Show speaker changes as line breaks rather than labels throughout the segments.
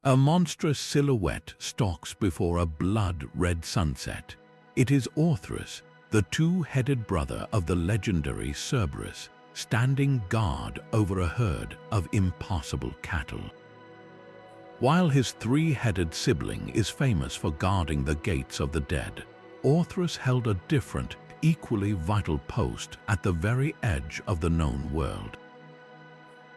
A monstrous silhouette stalks before a blood-red sunset. It is Orthrus, the two-headed brother of the legendary Cerberus, standing guard over a herd of impossible cattle. While his three-headed sibling is famous for guarding the gates of the dead, Orthrus held a different, equally vital post at the very edge of the known world.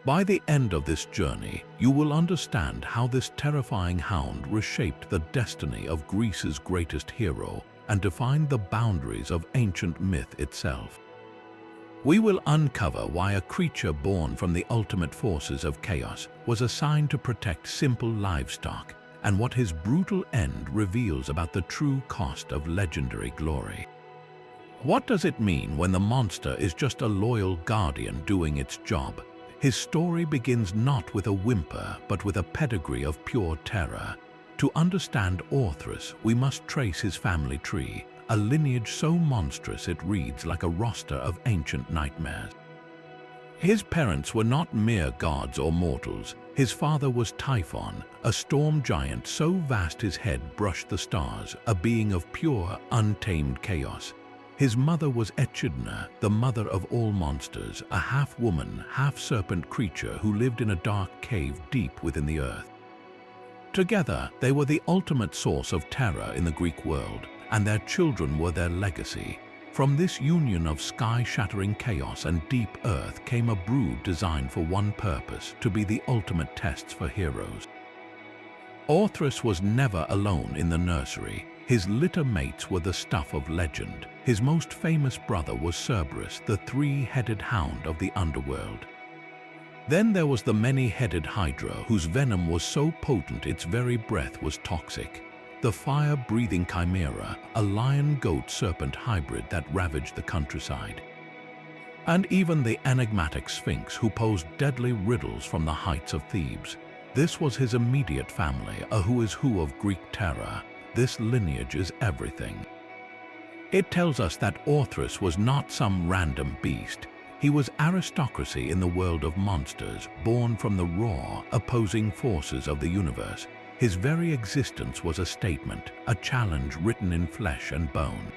By the end of this journey, you will understand how this terrifying hound reshaped the destiny of Greece's greatest hero and defined the boundaries of ancient myth itself. We will uncover why a creature born from the ultimate forces of chaos was assigned to protect simple livestock, and what his brutal end reveals about the true cost of legendary glory. What does it mean when the monster is just a loyal guardian doing its job? His story begins not with a whimper, but with a pedigree of pure terror. To understand Orthrus, we must trace his family tree, a lineage so monstrous it reads like a roster of ancient nightmares. His parents were not mere gods or mortals. His father was Typhon, a storm giant so vast his head brushed the stars, a being of pure, untamed chaos. His mother was Echidna, the mother of all monsters, a half-woman, half-serpent creature who lived in a dark cave deep within the earth. Together, they were the ultimate source of terror in the Greek world, and their children were their legacy. From this union of sky-shattering chaos and deep earth came a brood designed for one purpose: to be the ultimate tests for heroes. Orthrus was never alone in the nursery. His litter mates were the stuff of legend. His most famous brother was Cerberus, the three-headed hound of the underworld. Then there was the many-headed Hydra, whose venom was so potent its very breath was toxic. The fire-breathing Chimera, a lion-goat-serpent hybrid that ravaged the countryside. And even the enigmatic Sphinx, who posed deadly riddles from the heights of Thebes. This was his immediate family, a who is who of Greek terror. This lineage is everything. It tells us that Orthrus was not some random beast. He was aristocracy in the world of monsters, born from the raw, opposing forces of the universe. His very existence was a statement, a challenge written in flesh and bone.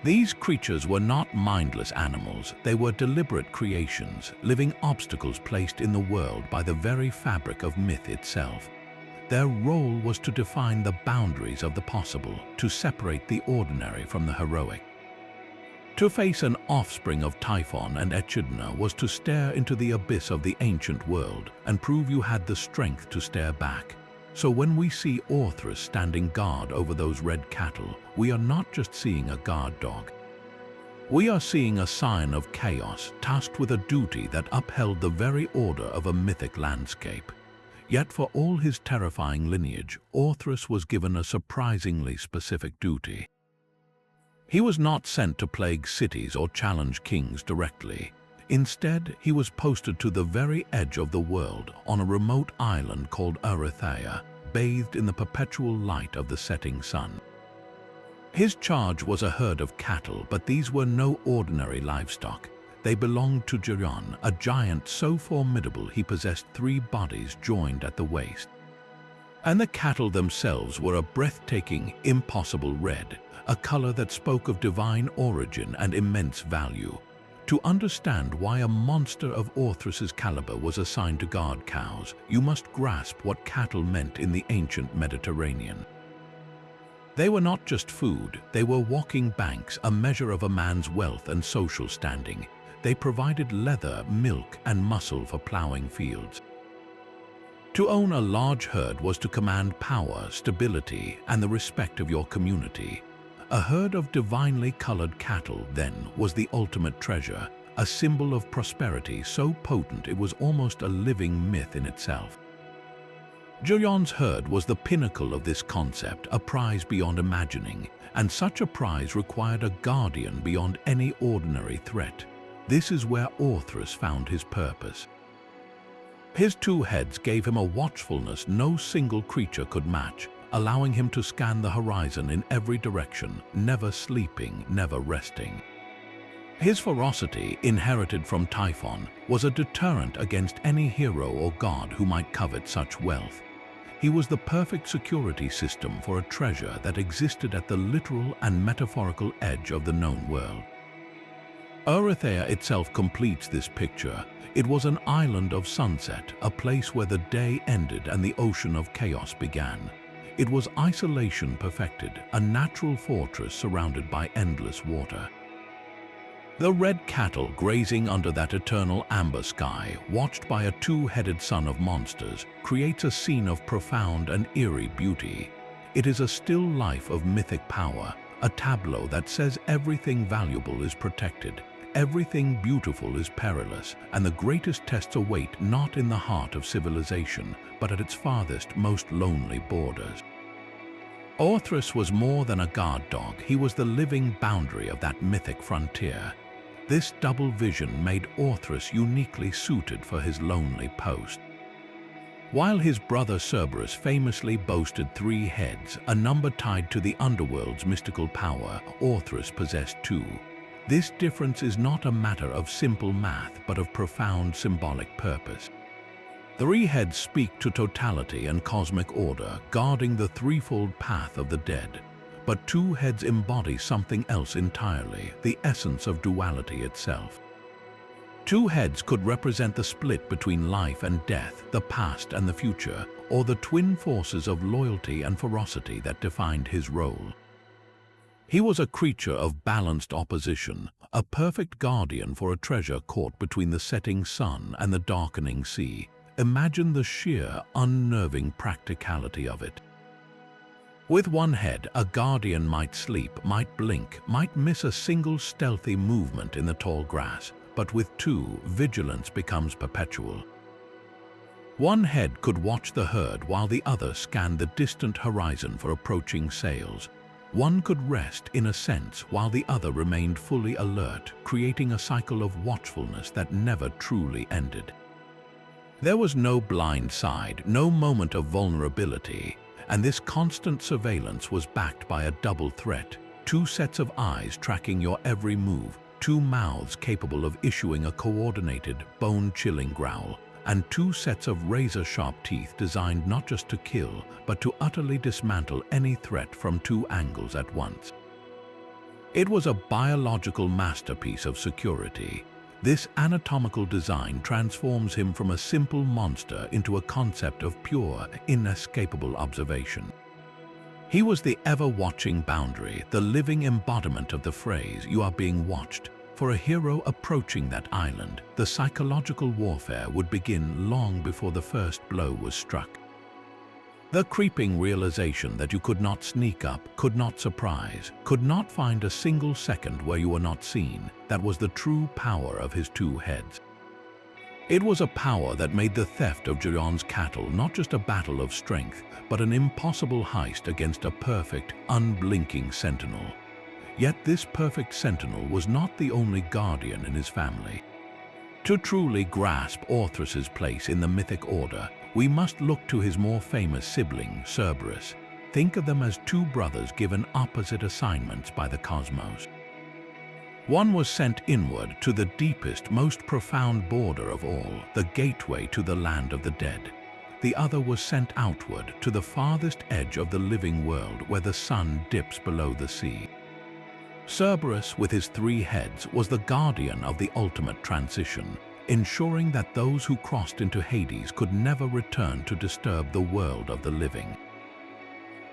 These creatures were not mindless animals. They were deliberate creations, living obstacles placed in the world by the very fabric of myth itself. Their role was to define the boundaries of the possible, to separate the ordinary from the heroic. To face an offspring of Typhon and Echidna was to stare into the abyss of the ancient world and prove you had the strength to stare back. So when we see Orthrus standing guard over those red cattle, we are not just seeing a guard dog. We are seeing a sign of chaos, tasked with a duty that upheld the very order of a mythic landscape. Yet for all his terrifying lineage, Orthrus was given a surprisingly specific duty. He was not sent to plague cities or challenge kings directly. Instead, he was posted to the very edge of the world on a remote island called Erytheia, bathed in the perpetual light of the setting sun. His charge was a herd of cattle, but these were no ordinary livestock. They belonged to Geryon, a giant so formidable he possessed 3 bodies joined at the waist. And the cattle themselves were a breathtaking, impossible red, a color that spoke of divine origin and immense value. To understand why a monster of Orthrus's caliber was assigned to guard cows, you must grasp what cattle meant in the ancient Mediterranean. They were not just food, they were walking banks, a measure of a man's wealth and social standing. They provided leather, milk, and muscle for plowing fields. To own a large herd was to command power, stability, and the respect of your community. A herd of divinely colored cattle, then, was the ultimate treasure, a symbol of prosperity so potent it was almost a living myth in itself. Geryon's herd was the pinnacle of this concept, a prize beyond imagining, and such a prize required a guardian beyond any ordinary threat. This is where Orthrus found his purpose. His 2 heads gave him a watchfulness no single creature could match, allowing him to scan the horizon in every direction, never sleeping, never resting. His ferocity, inherited from Typhon, was a deterrent against any hero or god who might covet such wealth. He was the perfect security system for a treasure that existed at the literal and metaphorical edge of the known world. Erytheia itself completes this picture. It was an island of sunset, a place where the day ended and the ocean of chaos began. It was isolation perfected, a natural fortress surrounded by endless water. The red cattle grazing under that eternal amber sky, watched by a two-headed son of monsters, creates a scene of profound and eerie beauty. It is a still life of mythic power, a tableau that says everything valuable is protected, everything beautiful is perilous, and the greatest tests await not in the heart of civilization, but at its farthest, most lonely borders. Orthrus was more than a guard dog. He was the living boundary of that mythic frontier. This double vision made Orthrus uniquely suited for his lonely post. While his brother Cerberus famously boasted 3 heads, a number tied to the underworld's mystical power, Orthrus possessed 2. This difference is not a matter of simple math, but of profound symbolic purpose. 3 heads speak to totality and cosmic order, guarding the threefold path of the dead. But 2 heads embody something else entirely, the essence of duality itself. 2 heads could represent the split between life and death, the past and the future, or the twin forces of loyalty and ferocity that defined his role. He was a creature of balanced opposition, a perfect guardian for a treasure caught between the setting sun and the darkening sea. Imagine the sheer, unnerving practicality of it. With 1 head, a guardian might sleep, might blink, might miss a single stealthy movement in the tall grass, but with 2, vigilance becomes perpetual. 1 head could watch the herd while the other scanned the distant horizon for approaching sails. One could rest, in a sense, while the other remained fully alert, creating a cycle of watchfulness that never truly ended. There was no blind side, no moment of vulnerability, and this constant surveillance was backed by a double threat: 2 sets of eyes tracking your every move, 2 mouths capable of issuing a coordinated, bone-chilling growl, and 2 sets of razor-sharp teeth designed not just to kill, but to utterly dismantle any threat from 2 angles at once. It was a biological masterpiece of security. This anatomical design transforms him from a simple monster into a concept of pure, inescapable observation. He was the ever-watching boundary, the living embodiment of the phrase, "You are being watched." For a hero approaching that island, the psychological warfare would begin long before the first blow was struck. The creeping realization that you could not sneak up, could not surprise, could not find a single second where you were not seen, that was the true power of his 2 heads. It was a power that made the theft of Geryon's cattle not just a battle of strength, but an impossible heist against a perfect, unblinking sentinel. Yet this perfect sentinel was not the only guardian in his family. To truly grasp Orthrus's place in the mythic order, we must look to his more famous sibling, Cerberus. Think of them as 2 brothers given opposite assignments by the cosmos. One was sent inward to the deepest, most profound border of all, the gateway to the land of the dead. The other was sent outward to the farthest edge of the living world where the sun dips below the sea. Cerberus, with his 3 heads, was the guardian of the ultimate transition, ensuring that those who crossed into Hades could never return to disturb the world of the living.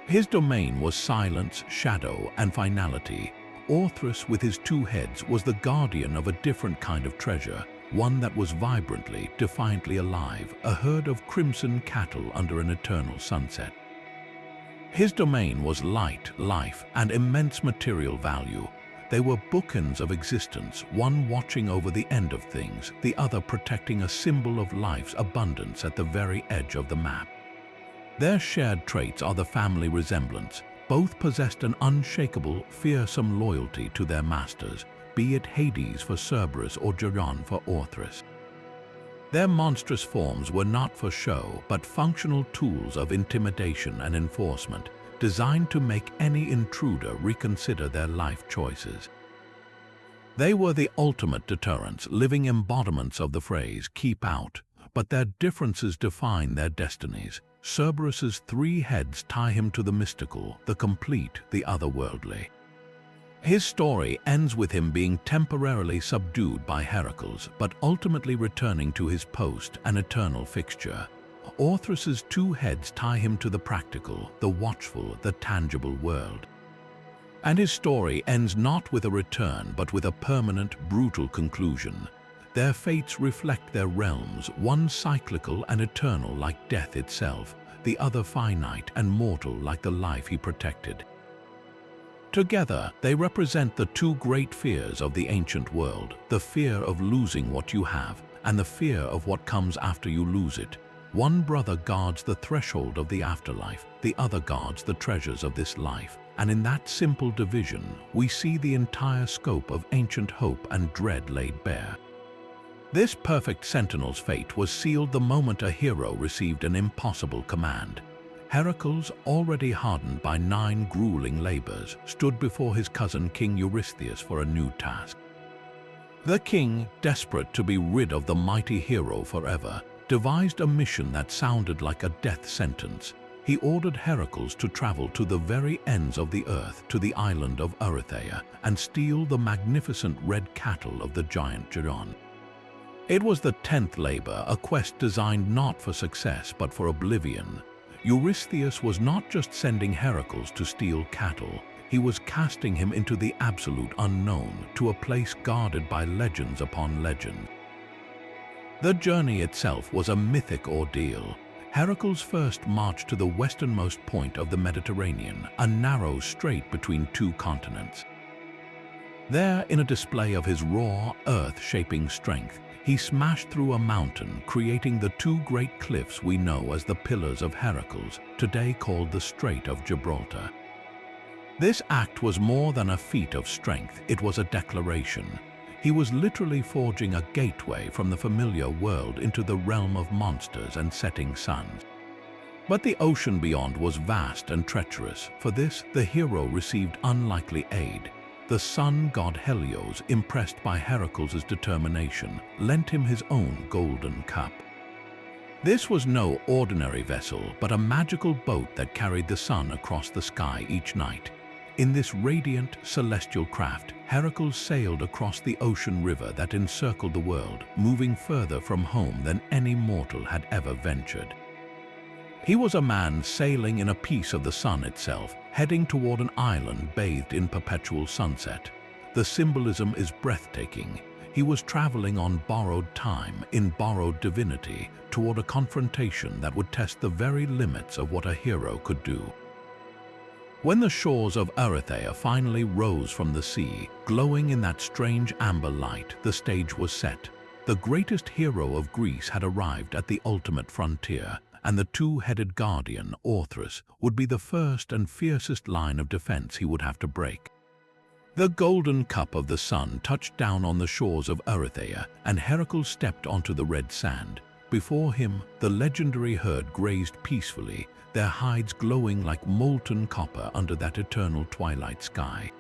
His domain was silence, shadow, and finality. Orthrus, with his 2 heads, was the guardian of a different kind of treasure, one that was vibrantly, defiantly alive, a herd of crimson cattle under an eternal sunset. His domain was light, life, and immense material value. They were bookends of existence, one watching over the end of things, the other protecting a symbol of life's abundance at the very edge of the map. Their shared traits are the family resemblance. Both possessed an unshakable, fearsome loyalty to their masters, be it Hades for Cerberus or Geryon for Orthrus. Their monstrous forms were not for show, but functional tools of intimidation and enforcement, designed to make any intruder reconsider their life choices. They were the ultimate deterrents, living embodiments of the phrase, "keep out," but their differences define their destinies. Cerberus's 3 heads tie him to the mystical, the complete, the otherworldly. His story ends with him being temporarily subdued by Heracles, but ultimately returning to his post, an eternal fixture. Orthrus's 2 heads tie him to the practical, the watchful, the tangible world. And his story ends not with a return, but with a permanent, brutal conclusion. Their fates reflect their realms, one cyclical and eternal like death itself, the other finite and mortal like the life he protected. Together, they represent the 2 great fears of the ancient world, the fear of losing what you have, and the fear of what comes after you lose it. One brother guards the threshold of the afterlife, the other guards the treasures of this life. And in that simple division, we see the entire scope of ancient hope and dread laid bare. This perfect sentinel's fate was sealed the moment a hero received an impossible command. Heracles, already hardened by 9 grueling labors, stood before his cousin King Eurystheus for a new task. The king, desperate to be rid of the mighty hero forever, devised a mission that sounded like a death sentence. He ordered Heracles to travel to the very ends of the earth, to the island of Erytheia, and steal the magnificent red cattle of the giant Geryon. It was the 10th Labor, a quest designed not for success but for oblivion. Eurystheus was not just sending Heracles to steal cattle, he was casting him into the absolute unknown, to a place guarded by legends upon legends. The journey itself was a mythic ordeal. Heracles first marched to the westernmost point of the Mediterranean, a narrow strait between 2 continents. There, in a display of his raw, earth-shaping strength, he smashed through a mountain, creating the 2 great cliffs we know as the Pillars of Heracles, today called the Strait of Gibraltar. This act was more than a feat of strength, it was a declaration. He was literally forging a gateway from the familiar world into the realm of monsters and setting suns. But the ocean beyond was vast and treacherous. For this, the hero received unlikely aid. The sun god Helios, impressed by Heracles' determination, lent him his own golden cup. This was no ordinary vessel, but a magical boat that carried the sun across the sky each night. In this radiant, celestial craft, Heracles sailed across the ocean river that encircled the world, moving further from home than any mortal had ever ventured. He was a man sailing in a piece of the sun itself, heading toward an island bathed in perpetual sunset. The symbolism is breathtaking. He was traveling on borrowed time, in borrowed divinity, toward a confrontation that would test the very limits of what a hero could do. When the shores of Erytheia finally rose from the sea, glowing in that strange amber light, the stage was set. The greatest hero of Greece had arrived at the ultimate frontier, and the 2-headed guardian, Orthrus, would be the first and fiercest line of defense he would have to break. The golden cup of the sun touched down on the shores of Erytheia, and Heracles stepped onto the red sand. Before him, the legendary herd grazed peacefully, their hides glowing like molten copper under that eternal twilight sky.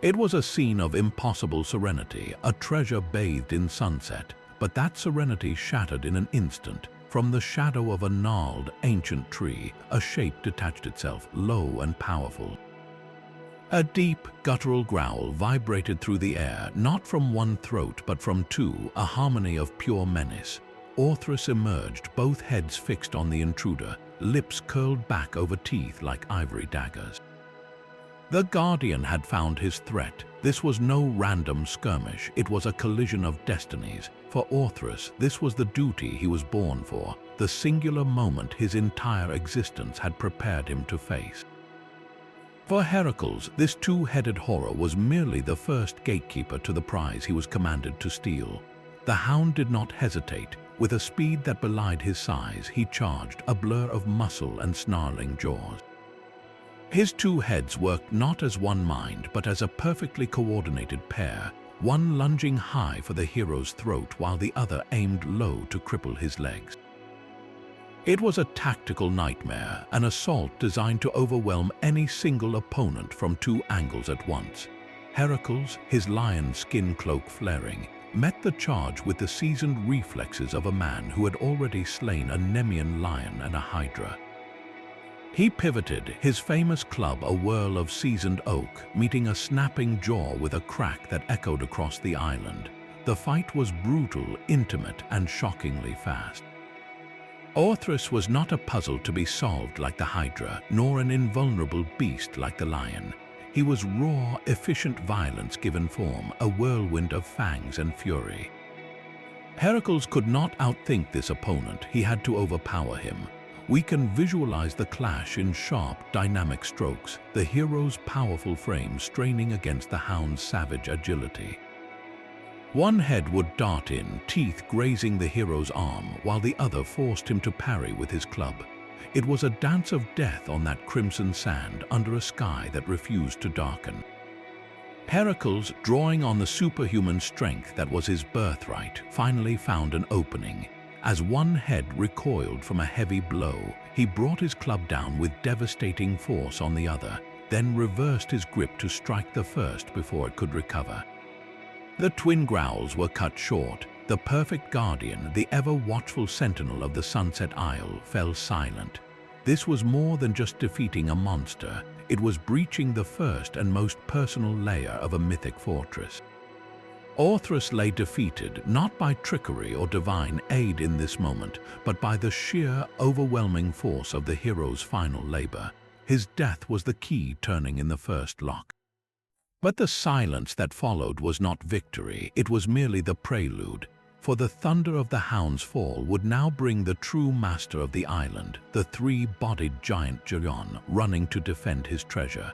It was a scene of impossible serenity, a treasure bathed in sunset, but that serenity shattered in an instant. From the shadow of a gnarled, ancient tree, a shape detached itself, low and powerful. A deep, guttural growl vibrated through the air, not from one throat but from 2, a harmony of pure menace. Orthrus emerged, both heads fixed on the intruder, lips curled back over teeth like ivory daggers. The Guardian had found his threat. This was no random skirmish, it was a collision of destinies. For Orthrus, this was the duty he was born for, the singular moment his entire existence had prepared him to face. For Heracles, this 2-headed horror was merely the first gatekeeper to the prize he was commanded to steal. The hound did not hesitate. With a speed that belied his size, he charged, a blur of muscle and snarling jaws. His 2 heads worked not as one mind, but as a perfectly coordinated pair, one lunging high for the hero's throat while the other aimed low to cripple his legs. It was a tactical nightmare, an assault designed to overwhelm any single opponent from 2 angles at once. Heracles, his lion skin cloak flaring, met the charge with the seasoned reflexes of a man who had already slain a Nemean lion and a hydra. He pivoted, his famous club a whirl of seasoned oak, meeting a snapping jaw with a crack that echoed across the island. The fight was brutal, intimate, and shockingly fast. Orthrus was not a puzzle to be solved like the hydra, nor an invulnerable beast like the lion. He was raw, efficient violence given form, a whirlwind of fangs and fury. Heracles could not outthink this opponent, he had to overpower him. We can visualize the clash in sharp, dynamic strokes, the hero's powerful frame straining against the hound's savage agility. One head would dart in, teeth grazing the hero's arm, while the other forced him to parry with his club. It was a dance of death on that crimson sand under a sky that refused to darken. Heracles, drawing on the superhuman strength that was his birthright, finally found an opening. As one head recoiled from a heavy blow, he brought his club down with devastating force on the other, then reversed his grip to strike the first before it could recover. The twin growls were cut short. The perfect guardian, the ever-watchful sentinel of the Sunset Isle, fell silent. This was more than just defeating a monster. It was breaching the first and most personal layer of a mythic fortress. Orthrus lay defeated, not by trickery or divine aid in this moment, but by the sheer, overwhelming force of the hero's final labor. His death was the key turning in the first lock. But the silence that followed was not victory, it was merely the prelude. For the thunder of the hound's fall would now bring the true master of the island, the three-bodied giant Geryon, running to defend his treasure.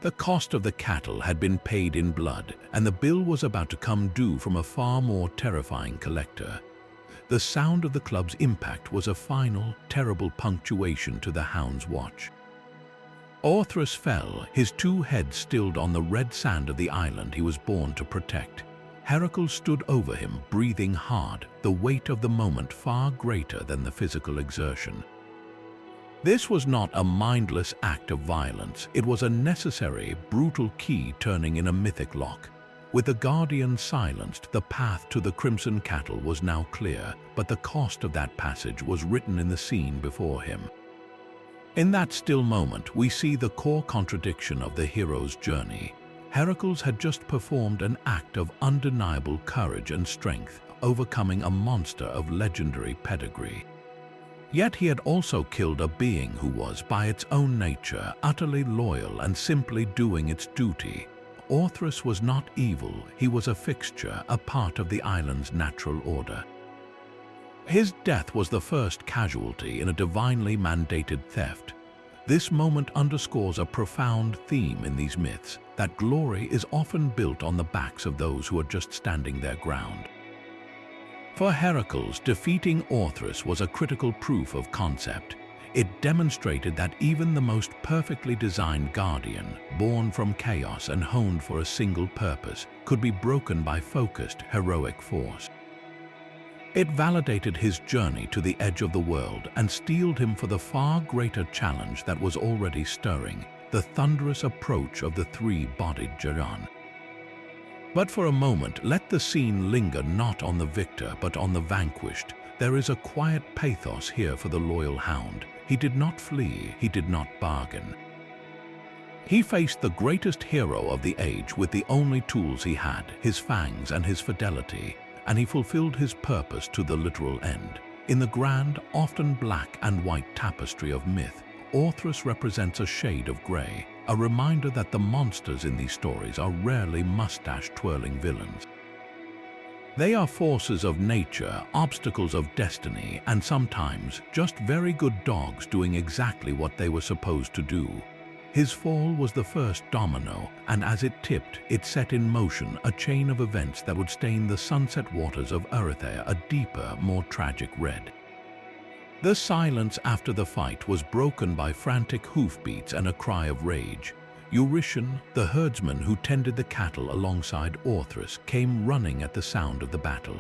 The cost of the cattle had been paid in blood, and the bill was about to come due from a far more terrifying collector. The sound of the club's impact was a final, terrible punctuation to the hound's watch. Orthrus fell, his two heads stilled on the red sand of the island he was born to protect. Heracles stood over him, breathing hard, the weight of the moment far greater than the physical exertion. This was not a mindless act of violence, it was a necessary, brutal key turning in a mythic lock. With the guardian silenced, the path to the crimson cattle was now clear, but the cost of that passage was written in the scene before him. In that still moment, we see the core contradiction of the hero's journey. Heracles had just performed an act of undeniable courage and strength, overcoming a monster of legendary pedigree. Yet he had also killed a being who was, by its own nature, utterly loyal and simply doing its duty. Orthrus was not evil, he was a fixture, a part of the island's natural order. His death was the first casualty in a divinely mandated theft. This moment underscores a profound theme in these myths, that glory is often built on the backs of those who are just standing their ground. For Heracles, defeating Orthrus was a critical proof of concept. It demonstrated that even the most perfectly designed guardian, born from chaos and honed for a single purpose, could be broken by focused, heroic force. It validated his journey to the edge of the world and steeled him for the far greater challenge that was already stirring, the thunderous approach of the three-bodied Geryon. But for a moment, let the scene linger not on the victor but on the vanquished. There is a quiet pathos here for the loyal hound. He did not flee, he did not bargain. He faced the greatest hero of the age with the only tools he had, his fangs and his fidelity, and he fulfilled his purpose to the literal end. In the grand, often black and white tapestry of myth, Orthrus represents a shade of grey, a reminder that the monsters in these stories are rarely mustache-twirling villains. They are forces of nature, obstacles of destiny, and sometimes just very good dogs doing exactly what they were supposed to do. His fall was the first domino, and as it tipped, it set in motion a chain of events that would stain the sunset waters of Erytheia a deeper, more tragic red. The silence after the fight was broken by frantic hoofbeats and a cry of rage. Eurytion, the herdsman who tended the cattle alongside Orthrus, came running at the sound of the battle.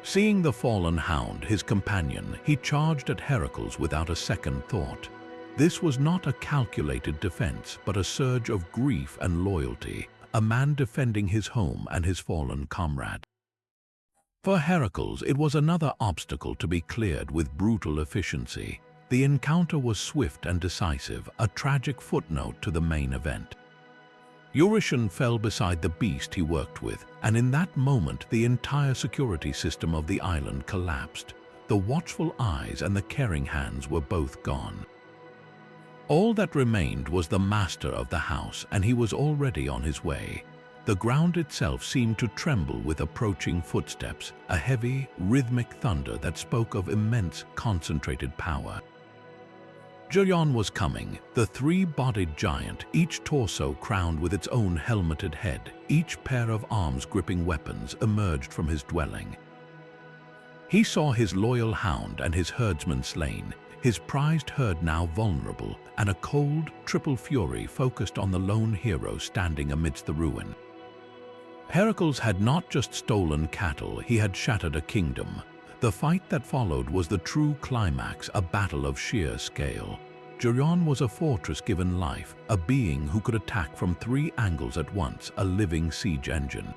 Seeing the fallen hound, his companion, he charged at Heracles without a second thought. This was not a calculated defense, but a surge of grief and loyalty, a man defending his home and his fallen comrade. For Heracles, it was another obstacle to be cleared with brutal efficiency. The encounter was swift and decisive, a tragic footnote to the main event. Eurytion fell beside the beast he worked with, and in that moment the entire security system of the island collapsed. The watchful eyes and the caring hands were both gone. All that remained was the master of the house, and he was already on his way. The ground itself seemed to tremble with approaching footsteps, a heavy, rhythmic thunder that spoke of immense, concentrated power. Geryon was coming, the three-bodied giant, each torso crowned with its own helmeted head, each pair of arms gripping weapons, emerged from his dwelling. He saw his loyal hound and his herdsman slain, his prized herd now vulnerable, and a cold, triple fury focused on the lone hero standing amidst the ruin. Heracles had not just stolen cattle, he had shattered a kingdom. The fight that followed was the true climax, a battle of sheer scale. Geryon was a fortress given life, a being who could attack from three angles at once, a living siege engine.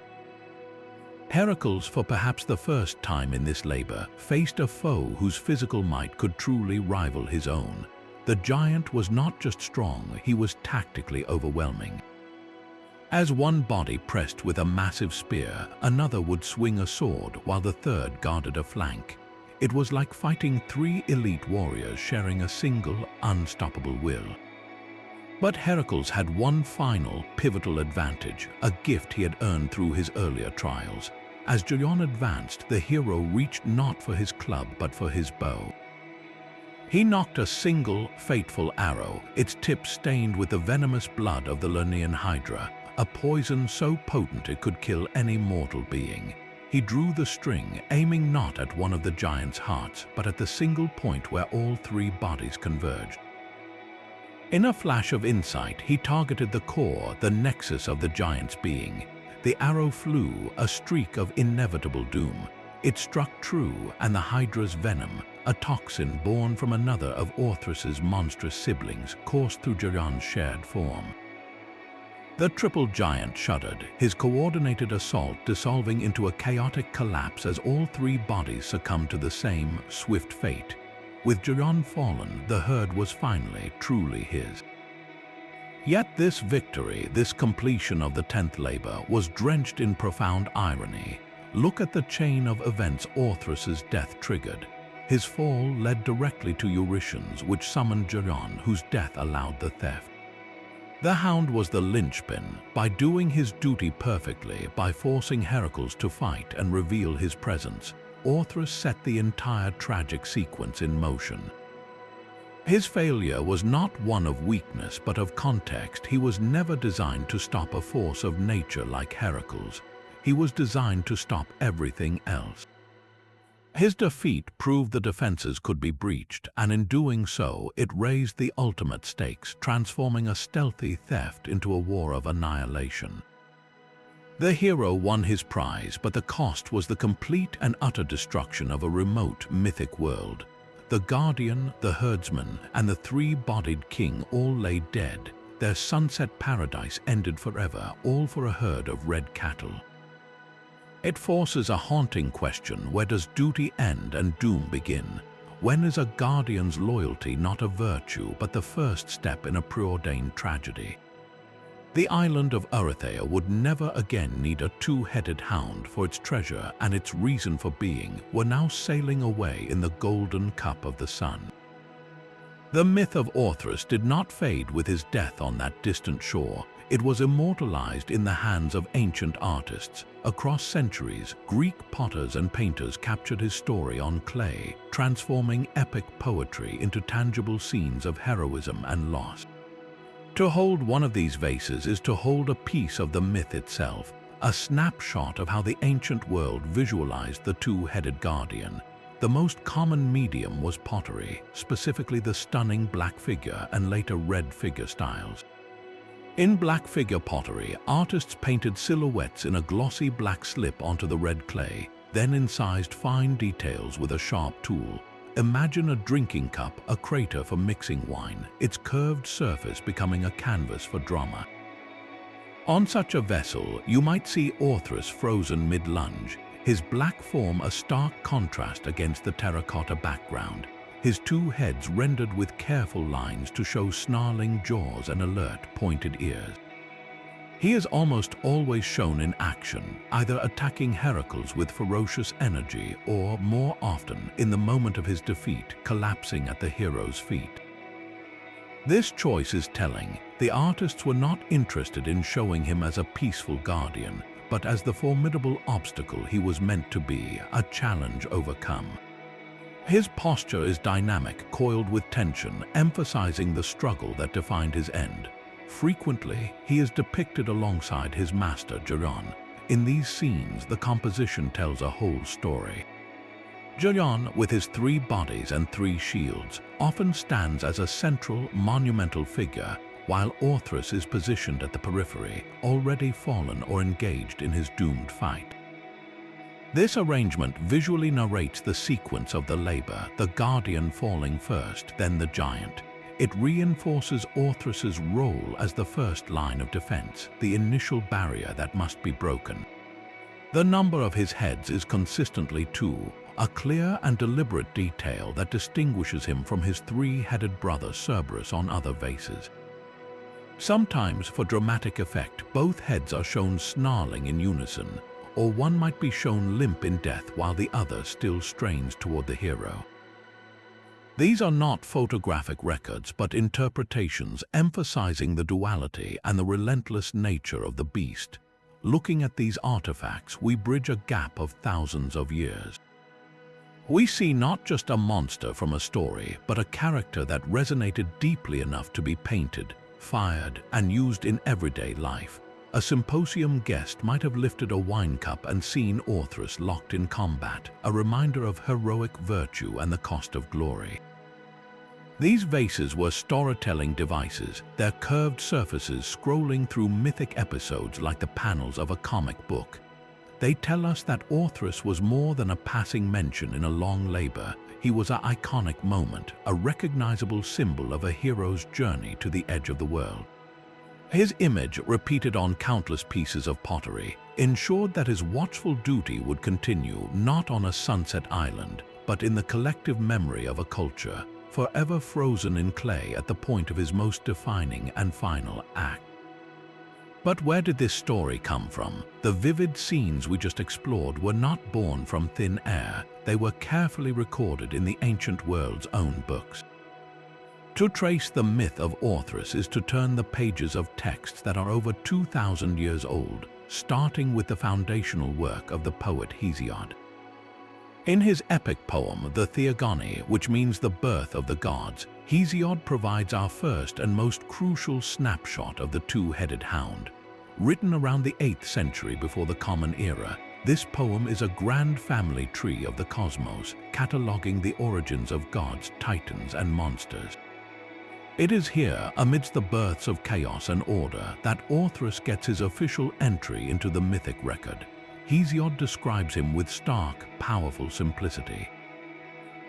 Heracles, for perhaps the first time in this labor, faced a foe whose physical might could truly rival his own. The giant was not just strong, he was tactically overwhelming. As one body pressed with a massive spear, another would swing a sword while the third guarded a flank. It was like fighting three elite warriors sharing a single, unstoppable will. But Heracles had one final, pivotal advantage, a gift he had earned through his earlier trials. As Geryon advanced, the hero reached not for his club but for his bow. He knocked a single, fateful arrow, its tip stained with the venomous blood of the Lernaean Hydra, a poison so potent it could kill any mortal being. He drew the string, aiming not at one of the giant's hearts, but at the single point where all three bodies converged. In a flash of insight, he targeted the core, the nexus of the giant's being. The arrow flew, a streak of inevitable doom. It struck true, and the Hydra's venom, a toxin born from another of Orthrus's monstrous siblings, coursed through Geryon's shared form. The triple giant shuddered, his coordinated assault dissolving into a chaotic collapse as all three bodies succumbed to the same swift fate. With Geryon fallen, the herd was finally truly his. Yet this victory, this completion of the 10th labor, was drenched in profound irony. Look at the chain of events Orthrus's death triggered. His fall led directly to Eurytion's, which summoned Geryon, whose death allowed the theft. The hound was the linchpin. By doing his duty perfectly, by forcing Heracles to fight and reveal his presence, Orthrus set the entire tragic sequence in motion. His failure was not one of weakness but of context. He was never designed to stop a force of nature like Heracles. He was designed to stop everything else. His defeat proved the defenses could be breached, and in doing so, it raised the ultimate stakes, transforming a stealthy theft into a war of annihilation. The hero won his prize, but the cost was the complete and utter destruction of a remote, mythic world. The guardian, the herdsman, and the three-bodied king all lay dead. Their sunset paradise ended forever, all for a herd of red cattle. It forces a haunting question: where does duty end and doom begin? When is a guardian's loyalty not a virtue but the first step in a preordained tragedy? The island of Erytheia would never again need a two-headed hound, for its treasure and its reason for being were now sailing away in the golden cup of the sun. The myth of Orthrus did not fade with his death on that distant shore. It was immortalized in the hands of ancient artists. Across centuries, Greek potters and painters captured his story on clay, transforming epic poetry into tangible scenes of heroism and loss. To hold one of these vases is to hold a piece of the myth itself, a snapshot of how the ancient world visualized the two-headed guardian. The most common medium was pottery, specifically the stunning black figure and later red figure styles. In black figure pottery, artists painted silhouettes in a glossy black slip onto the red clay, then incised fine details with a sharp tool. Imagine a drinking cup, a crater for mixing wine, its curved surface becoming a canvas for drama. On such a vessel, you might see Orthrus frozen mid-lunge, his black form a stark contrast against the terracotta background, his two heads rendered with careful lines to show snarling jaws and alert, pointed ears. He is almost always shown in action, either attacking Heracles with ferocious energy or, more often, in the moment of his defeat, collapsing at the hero's feet. This choice is telling. The artists were not interested in showing him as a peaceful guardian, but as the formidable obstacle he was meant to be, a challenge overcome. His posture is dynamic, coiled with tension, emphasizing the struggle that defined his end. Frequently, he is depicted alongside his master Geryon. In these scenes, the composition tells a whole story. Geryon, with his 3 bodies and 3 shields, often stands as a central, monumental figure, while Orthrus is positioned at the periphery, already fallen or engaged in his doomed fight. This arrangement visually narrates the sequence of the labor, the guardian falling first, then the giant. It reinforces Orthrus's role as the first line of defense, the initial barrier that must be broken. The number of his heads is consistently 2, a clear and deliberate detail that distinguishes him from his 3-headed brother Cerberus on other vases. Sometimes, for dramatic effect, both heads are shown snarling in unison, or one might be shown limp in death while the other still strains toward the hero. These are not photographic records, but interpretations emphasizing the duality and the relentless nature of the beast. Looking at these artifacts, we bridge a gap of thousands of years. We see not just a monster from a story, but a character that resonated deeply enough to be painted, fired, and used in everyday life. A symposium guest might have lifted a wine cup and seen Orthrus locked in combat, a reminder of heroic virtue and the cost of glory. These vases were storytelling devices, their curved surfaces scrolling through mythic episodes like the panels of a comic book. They tell us that Orthrus was more than a passing mention in a long labor. He was an iconic moment, a recognizable symbol of a hero's journey to the edge of the world. His image, repeated on countless pieces of pottery, ensured that his watchful duty would continue not on a sunset island, but in the collective memory of a culture, forever frozen in clay at the point of his most defining and final act. But where did this story come from? The vivid scenes we just explored were not born from thin air. They were carefully recorded in the ancient world's own books. To trace the myth of Orthrus is to turn the pages of texts that are over 2,000 years old, starting with the foundational work of the poet Hesiod. In his epic poem, the Theogony, which means the birth of the gods, Hesiod provides our first and most crucial snapshot of the 2-headed hound. Written around the 8th century before the Common Era, this poem is a grand family tree of the cosmos, cataloging the origins of gods, titans, and monsters. It is here, amidst the births of chaos and order, that Orthrus gets his official entry into the mythic record. Hesiod describes him with stark, powerful simplicity.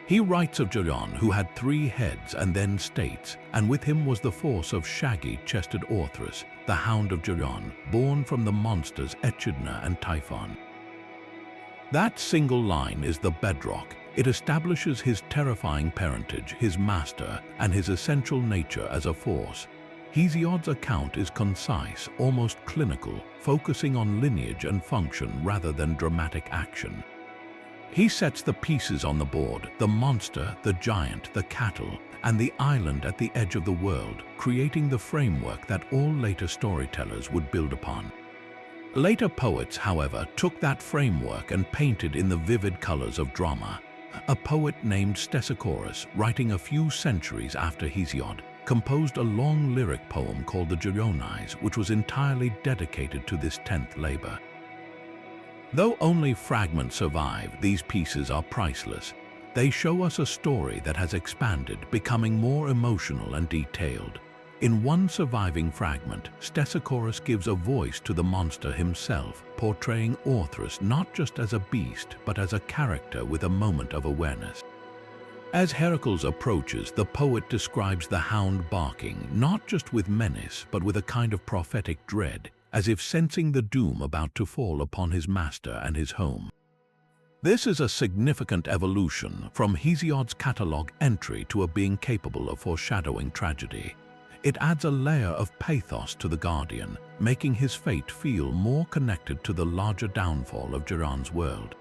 He writes of Geryon, who had 3 heads, and then states, and with him was the force of shaggy-chested Orthrus, the hound of Geryon, born from the monsters Echidna and Typhon. That single line is the bedrock. It establishes his terrifying parentage, his master, and his essential nature as a force. Hesiod's account is concise, almost clinical, focusing on lineage and function rather than dramatic action. He sets the pieces on the board, the monster, the giant, the cattle, and the island at the edge of the world, creating the framework that all later storytellers would build upon. Later poets, however, took that framework and painted in the vivid colors of drama. A poet named Stesichorus, writing a few centuries after Hesiod, composed a long lyric poem called the Geryonis, which was entirely dedicated to this 10th labor. Though only fragments survive, these pieces are priceless. They show us a story that has expanded, becoming more emotional and detailed. In one surviving fragment, Stesichorus gives a voice to the monster himself, portraying Orthrus not just as a beast, but as a character with a moment of awareness. As Heracles approaches, the poet describes the hound barking, not just with menace, but with a kind of prophetic dread. as if sensing the doom about to fall upon his master and his home. This is a significant evolution from Hesiod's catalogue entry to a being capable of foreshadowing tragedy. It adds a layer of pathos to the guardian, making his fate feel more connected to the larger downfall of Geryon's world.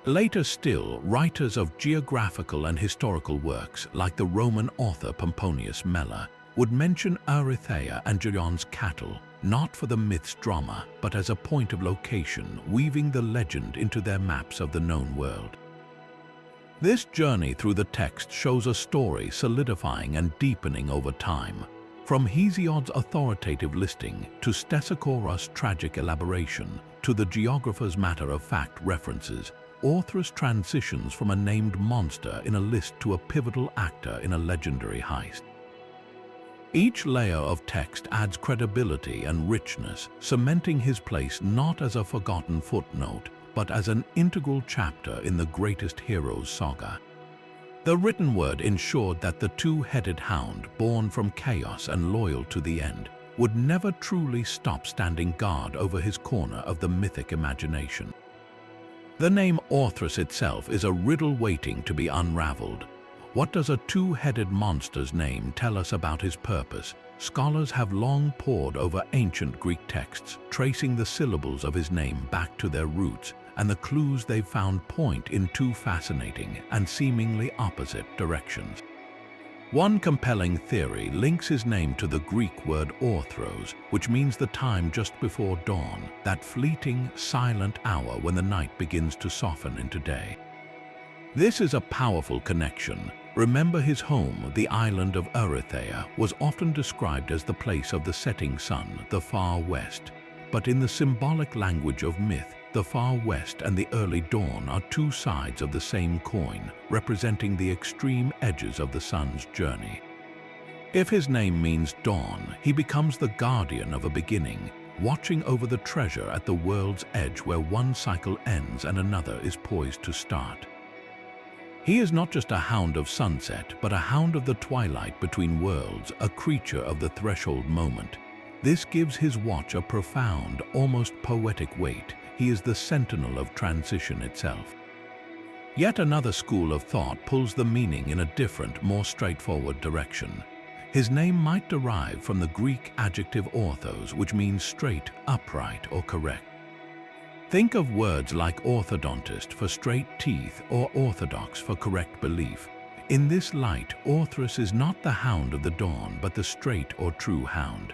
Later still, writers of geographical and historical works, like the Roman author Pomponius Mela, would mention Erytheia and Geryon's cattle, not for the myth's drama, but as a point of location, weaving the legend into their maps of the known world. This journey through the text shows a story solidifying and deepening over time, from Hesiod's authoritative listing to Stesichorus' tragic elaboration to the geographer's matter-of-fact references. Orthrus transitions from a named monster in a list to a pivotal actor in a legendary heist. Each layer of text adds credibility and richness, cementing his place not as a forgotten footnote, but as an integral chapter in the greatest hero's saga. The written word ensured that the two-headed hound, born from chaos and loyal to the end, would never truly stop standing guard over his corner of the mythic imagination. The name Orthrus itself is a riddle waiting to be unraveled. What does a two-headed monster's name tell us about his purpose? Scholars have long pored over ancient Greek texts, tracing the syllables of his name back to their roots, and the clues they've found point in two fascinating and seemingly opposite directions. One compelling theory links his name to the Greek word orthros, which means the time just before dawn, that fleeting, silent hour when the night begins to soften into day. This is a powerful connection. Remember, his home, the island of Erytheia, was often described as the place of the setting sun, the far west. But in the symbolic language of myth, the far west and the early dawn are two sides of the same coin, representing the extreme edges of the sun's journey. If his name means dawn, he becomes the guardian of a beginning, watching over the treasure at the world's edge where one cycle ends and another is poised to start. He is not just a hound of sunset, but a hound of the twilight between worlds, a creature of the threshold moment. This gives his watch a profound, almost poetic weight. He is the sentinel of transition itself. Yet another school of thought pulls the meaning in a different, more straightforward direction. His name might derive from the Greek adjective orthos, which means straight, upright, or correct. Think of words like orthodontist for straight teeth or orthodox for correct belief. In this light, Orthrus is not the hound of the dawn, but the straight or true hound.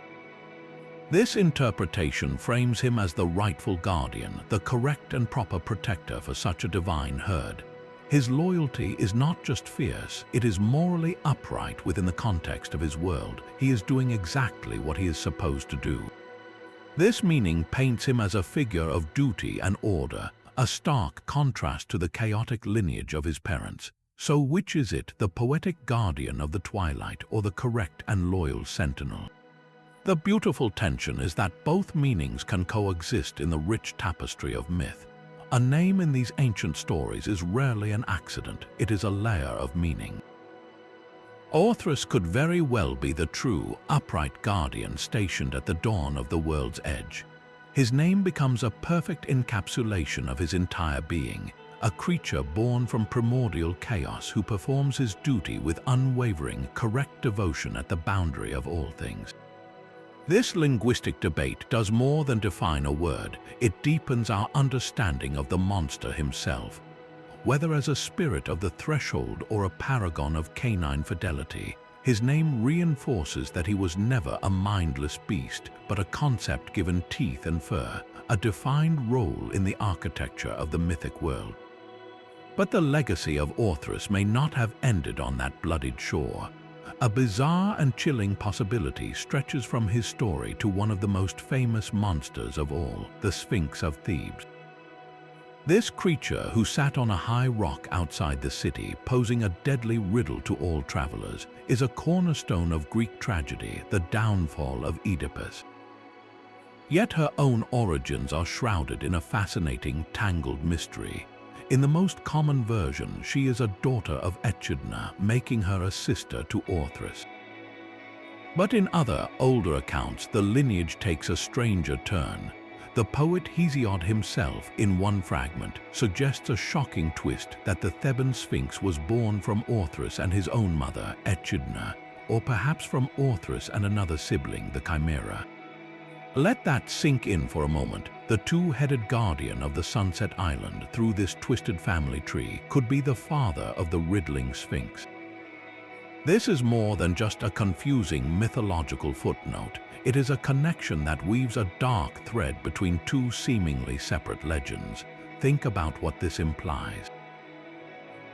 This interpretation frames him as the rightful guardian, the correct and proper protector for such a divine herd. His loyalty is not just fierce, it is morally upright within the context of his world. He is doing exactly what he is supposed to do. This meaning paints him as a figure of duty and order, a stark contrast to the chaotic lineage of his parents. So which is it, the poetic guardian of the twilight or the correct and loyal sentinel? The beautiful tension is that both meanings can coexist in the rich tapestry of myth. A name in these ancient stories is rarely an accident, it is a layer of meaning. Orthrus could very well be the true, upright guardian stationed at the dawn of the world's edge. His name becomes a perfect encapsulation of his entire being, a creature born from primordial chaos who performs his duty with unwavering, correct devotion at the boundary of all things. This linguistic debate does more than define a word, it deepens our understanding of the monster himself. Whether as a spirit of the threshold or a paragon of canine fidelity, his name reinforces that he was never a mindless beast, but a concept given teeth and fur, a defined role in the architecture of the mythic world. But the legacy of Orthrus may not have ended on that bloodied shore. A bizarre and chilling possibility stretches from his story to one of the most famous monsters of all, the Sphinx of Thebes. This creature, who sat on a high rock outside the city, posing a deadly riddle to all travelers, is a cornerstone of Greek tragedy, the downfall of Oedipus. Yet her own origins are shrouded in a fascinating, tangled mystery. In the most common version, she is a daughter of Echidna, making her a sister to Orthrus. But in other, older accounts, the lineage takes a stranger turn. The poet Hesiod himself, in one fragment, suggests a shocking twist that the Theban Sphinx was born from Orthrus and his own mother, Echidna, or perhaps from Orthrus and another sibling, the Chimera. Let that sink in for a moment. The two-headed guardian of the Sunset Island through this twisted family tree could be the father of the riddling Sphinx. This is more than just a confusing mythological footnote. It is a connection that weaves a dark thread between two seemingly separate legends. Think about what this implies.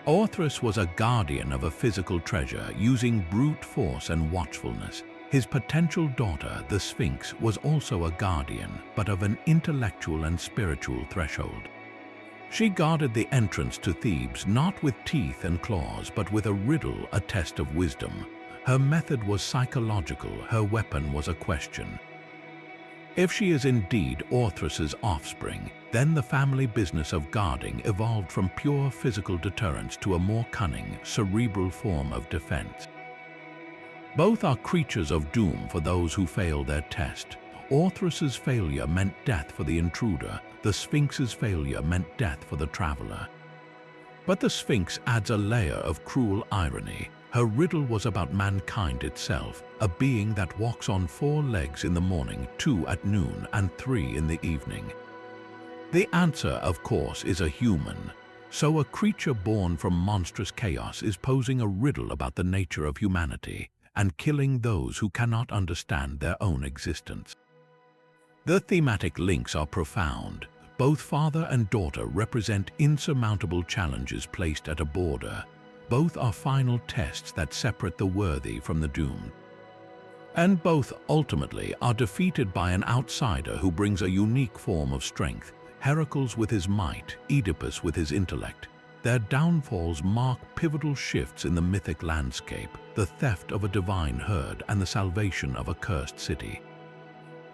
Orthrus was a guardian of a physical treasure using brute force and watchfulness. His potential daughter, the Sphinx, was also a guardian, but of an intellectual and spiritual threshold. She guarded the entrance to Thebes not with teeth and claws, but with a riddle, a test of wisdom. Her method was psychological, her weapon was a question. If she is indeed Orthrus's offspring, then the family business of guarding evolved from pure physical deterrence to a more cunning, cerebral form of defense. Both are creatures of doom for those who fail their test. Orthrus's failure meant death for the intruder. The Sphinx's failure meant death for the traveler. But the Sphinx adds a layer of cruel irony. Her riddle was about mankind itself, a being that walks on 4 legs in the morning, 2 at noon, and 3 in the evening. The answer, of course, is a human. So a creature born from monstrous chaos is posing a riddle about the nature of humanity and killing those who cannot understand their own existence. The thematic links are profound. Both father and daughter represent insurmountable challenges placed at a border. Both are final tests that separate the worthy from the doomed. And both, ultimately, are defeated by an outsider who brings a unique form of strength. Heracles with his might, Oedipus with his intellect. Their downfalls mark pivotal shifts in the mythic landscape, the theft of a divine herd and the salvation of a cursed city.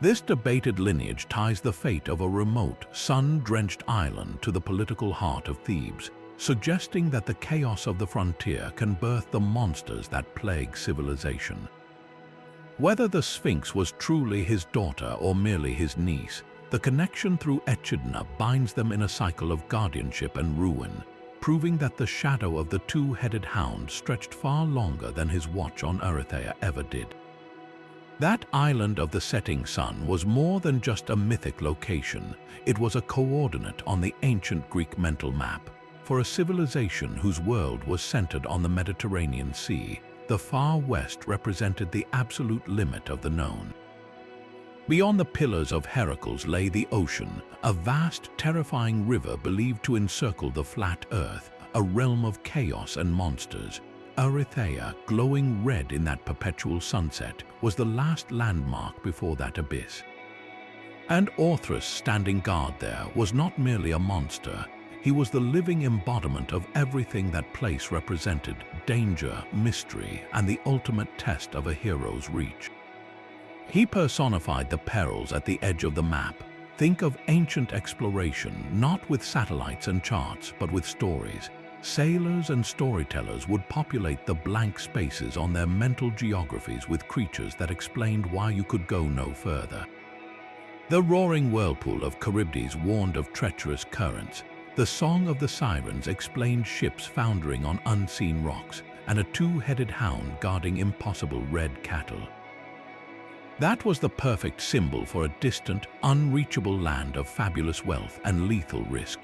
This debated lineage ties the fate of a remote, sun-drenched island to the political heart of Thebes, suggesting that the chaos of the frontier can birth the monsters that plague civilization. Whether the Sphinx was truly his daughter or merely his niece, the connection through Echidna binds them in a cycle of guardianship and ruin, proving that the shadow of the two-headed hound stretched far longer than his watch on Erytheia ever did. That island of the setting sun was more than just a mythic location. It was a coordinate on the ancient Greek mental map. For a civilization whose world was centered on the Mediterranean Sea, the far west represented the absolute limit of the known. Beyond the pillars of Heracles lay the ocean, a vast, terrifying river believed to encircle the flat earth, a realm of chaos and monsters. Erytheia, glowing red in that perpetual sunset, was the last landmark before that abyss. And Orthrus, standing guard there, was not merely a monster. He was the living embodiment of everything that place represented: danger, mystery, and the ultimate test of a hero's reach. He personified the perils at the edge of the map. Think of ancient exploration, not with satellites and charts, but with stories. Sailors and storytellers would populate the blank spaces on their mental geographies with creatures that explained why you could go no further. The roaring whirlpool of Charybdis warned of treacherous currents. The song of the sirens explained ships foundering on unseen rocks, and a two-headed hound guarding impossible red cattle. That was the perfect symbol for a distant, unreachable land of fabulous wealth and lethal risk.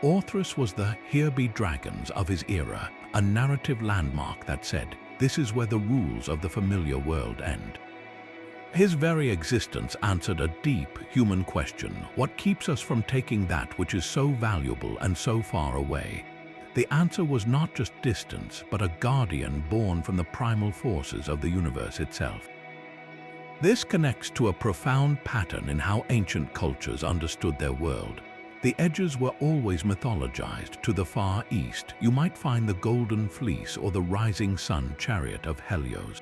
Orthrus was the "here be dragons" of his era, a narrative landmark that said, this is where the rules of the familiar world end. His very existence answered a deep human question: what keeps us from taking that which is so valuable and so far away? The answer was not just distance, but a guardian born from the primal forces of the universe itself. This connects to a profound pattern in how ancient cultures understood their world. The edges were always mythologized. To the far east, you might find the golden fleece or the rising sun chariot of Helios.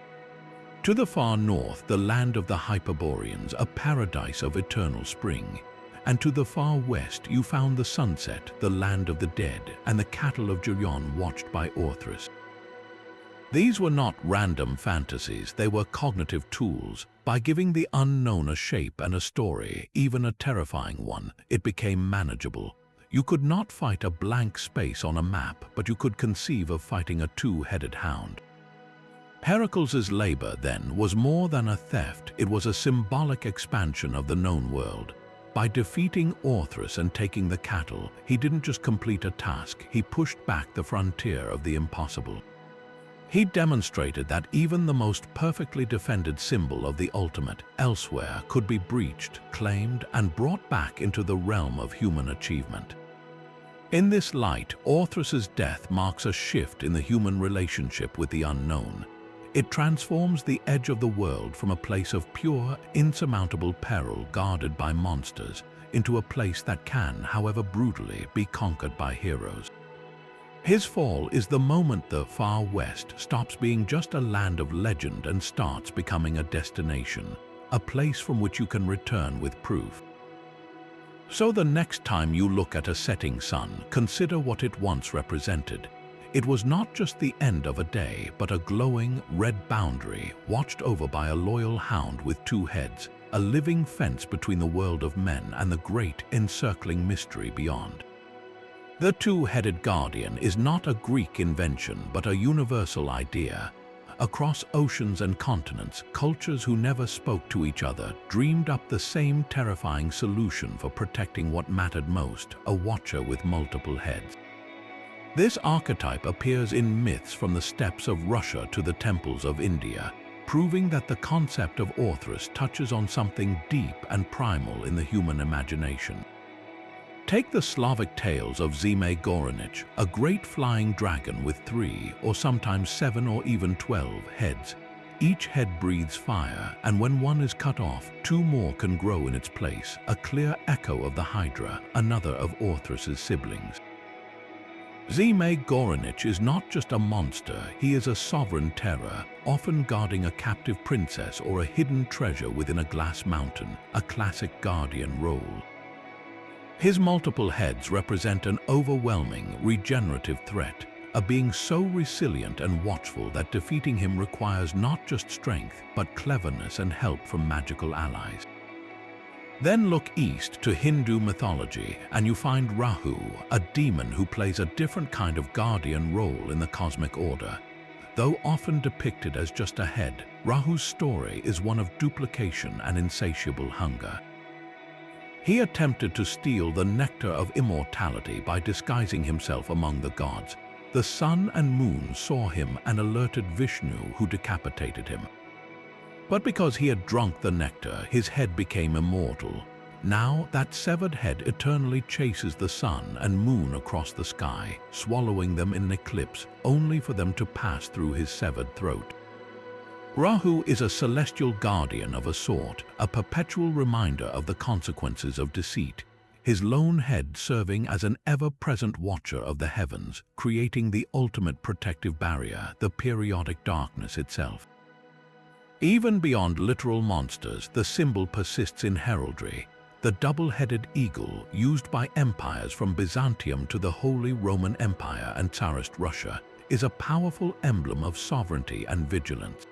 To the far north, the land of the Hyperboreans, a paradise of eternal spring. And to the far west, you found the sunset, the land of the dead, and the cattle of Geryon watched by Orthrus. These were not random fantasies, they were cognitive tools. By giving the unknown a shape and a story, even a terrifying one, it became manageable. You could not fight a blank space on a map, but you could conceive of fighting a two-headed hound. Heracles' labor, then, was more than a theft, it was a symbolic expansion of the known world. By defeating Orthrus and taking the cattle, he didn't just complete a task, he pushed back the frontier of the impossible. He demonstrated that even the most perfectly defended symbol of the ultimate elsewhere could be breached, claimed, and brought back into the realm of human achievement. In this light, Orthrus' death marks a shift in the human relationship with the unknown. It transforms the edge of the world from a place of pure, insurmountable peril guarded by monsters into a place that can, however brutally, be conquered by heroes. His fall is the moment the Far West stops being just a land of legend and starts becoming a destination, a place from which you can return with proof. So the next time you look at a setting sun, consider what it once represented. It was not just the end of a day, but a glowing, red boundary watched over by a loyal hound with two heads, a living fence between the world of men and the great, encircling mystery beyond. The two-headed guardian is not a Greek invention, but a universal idea. Across oceans and continents, cultures who never spoke to each other dreamed up the same terrifying solution for protecting what mattered most, a watcher with multiple heads. This archetype appears in myths from the steppes of Russia to the temples of India, proving that the concept of Orthrus touches on something deep and primal in the human imagination. Take the Slavic tales of Zime Goranich, a great flying dragon with 3 or sometimes 7 or even 12 heads. Each head breathes fire, and when one is cut off, 2 more can grow in its place, a clear echo of the Hydra, another of Orthrus' siblings. Zime Goranich is not just a monster, he is a sovereign terror, often guarding a captive princess or a hidden treasure within a glass mountain, a classic guardian role. His multiple heads represent an overwhelming, regenerative threat, a being so resilient and watchful that defeating him requires not just strength, but cleverness and help from magical allies. Then look east to Hindu mythology, and you find Rahu, a demon who plays a different kind of guardian role in the cosmic order. Though often depicted as just a head, Rahu's story is one of duplication and insatiable hunger. He attempted to steal the nectar of immortality by disguising himself among the gods. The sun and moon saw him and alerted Vishnu, who decapitated him. But because he had drunk the nectar, his head became immortal. Now that severed head eternally chases the sun and moon across the sky, swallowing them in an eclipse, only for them to pass through his severed throat. Rahu is a celestial guardian of a sort, a perpetual reminder of the consequences of deceit, his lone head serving as an ever-present watcher of the heavens, creating the ultimate protective barrier, the periodic darkness itself. Even beyond literal monsters, the symbol persists in heraldry. The double-headed eagle, used by empires from Byzantium to the Holy Roman Empire and Tsarist Russia, is a powerful emblem of sovereignty and vigilance.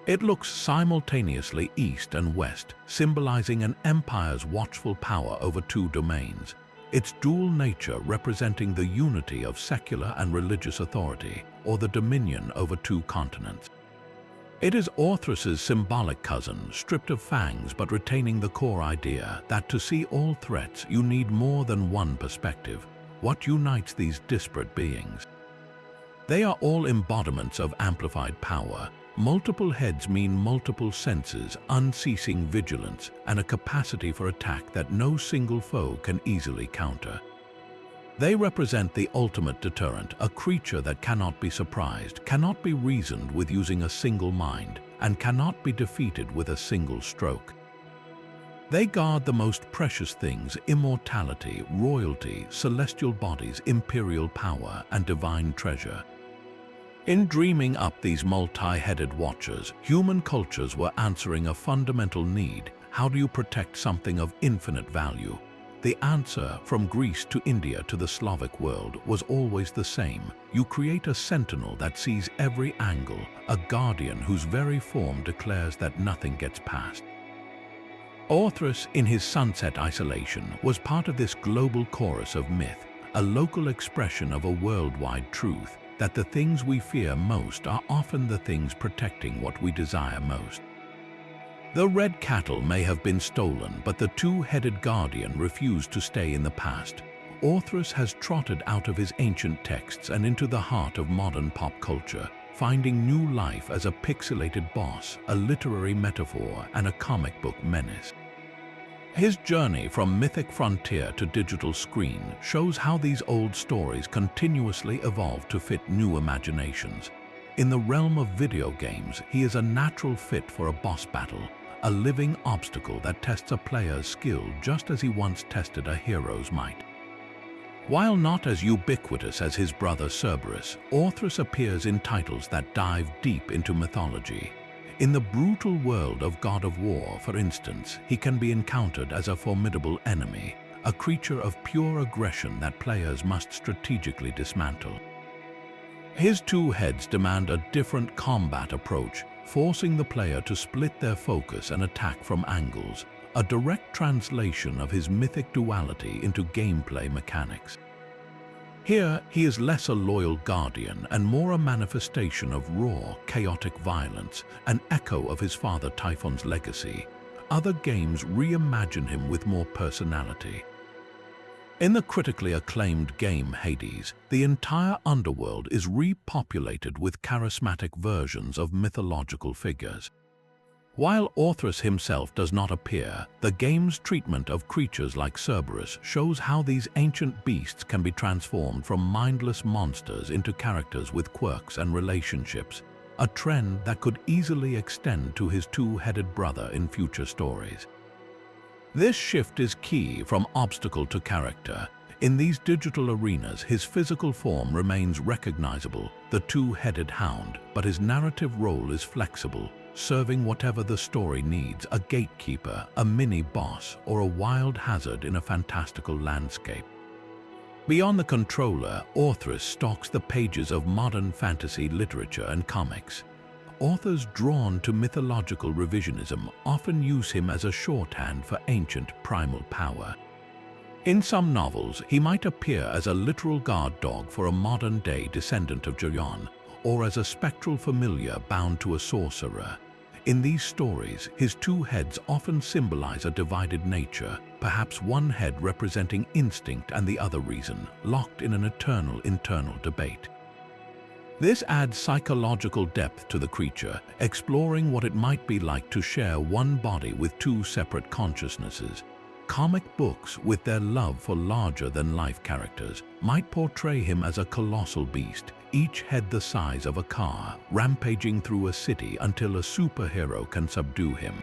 It looks simultaneously east and west, symbolizing an empire's watchful power over 2 domains, its dual nature representing the unity of secular and religious authority, or the dominion over 2 continents. It is Orthrus' symbolic cousin, stripped of fangs but retaining the core idea that to see all threats you need more than one perspective. What unites these disparate beings? They are all embodiments of amplified power. Multiple heads mean multiple senses, unceasing vigilance, and a capacity for attack that no single foe can easily counter. They represent the ultimate deterrent, a creature that cannot be surprised, cannot be reasoned with using a single mind, and cannot be defeated with a single stroke. They guard the most precious things: immortality, royalty, celestial bodies, imperial power, and divine treasure. In dreaming up these multi-headed watchers, human cultures were answering a fundamental need. How do you protect something of infinite value? The answer, from Greece to India to the Slavic world, was always the same. You create a sentinel that sees every angle, a guardian whose very form declares that nothing gets past. Orthrus, in his sunset isolation, was part of this global chorus of myth, a local expression of a worldwide truth, that the things we fear most are often the things protecting what we desire most. The red cattle may have been stolen, but the two-headed guardian refused to stay in the past. Orthrus has trotted out of his ancient texts and into the heart of modern pop culture, finding new life as a pixelated boss, a literary metaphor, and a comic book menace. His journey from mythic frontier to digital screen shows how these old stories continuously evolve to fit new imaginations. In the realm of video games, he is a natural fit for a boss battle, a living obstacle that tests a player's skill just as he once tested a hero's might. While not as ubiquitous as his brother Cerberus, Orthrus appears in titles that dive deep into mythology. In the brutal world of God of War, for instance, he can be encountered as a formidable enemy, a creature of pure aggression that players must strategically dismantle. His two heads demand a different combat approach, forcing the player to split their focus and attack from angles, a direct translation of his mythic duality into gameplay mechanics. Here, he is less a loyal guardian and more a manifestation of raw, chaotic violence, an echo of his father Typhon's legacy. Other games reimagine him with more personality. In the critically acclaimed game Hades, the entire underworld is repopulated with charismatic versions of mythological figures. While Orthrus himself does not appear, the game's treatment of creatures like Cerberus shows how these ancient beasts can be transformed from mindless monsters into characters with quirks and relationships, a trend that could easily extend to his two-headed brother in future stories. This shift is key from obstacle to character. In these digital arenas, his physical form remains recognizable, the two-headed hound, but his narrative role is flexible, serving whatever the story needs, a gatekeeper, a mini-boss, or a wild hazard in a fantastical landscape. Beyond the controller, Orthrus stalks the pages of modern fantasy literature and comics. Authors drawn to mythological revisionism often use him as a shorthand for ancient primal power. In some novels, he might appear as a literal guard dog for a modern-day descendant of Geryon, or as a spectral familiar bound to a sorcerer. In these stories, his two heads often symbolize a divided nature, perhaps one head representing instinct and the other reason, locked in an eternal internal debate. This adds psychological depth to the creature, exploring what it might be like to share one body with two separate consciousnesses. Comic books, with their love for larger-than-life characters, might portray him as a colossal beast, each head the size of a car, rampaging through a city until a superhero can subdue him.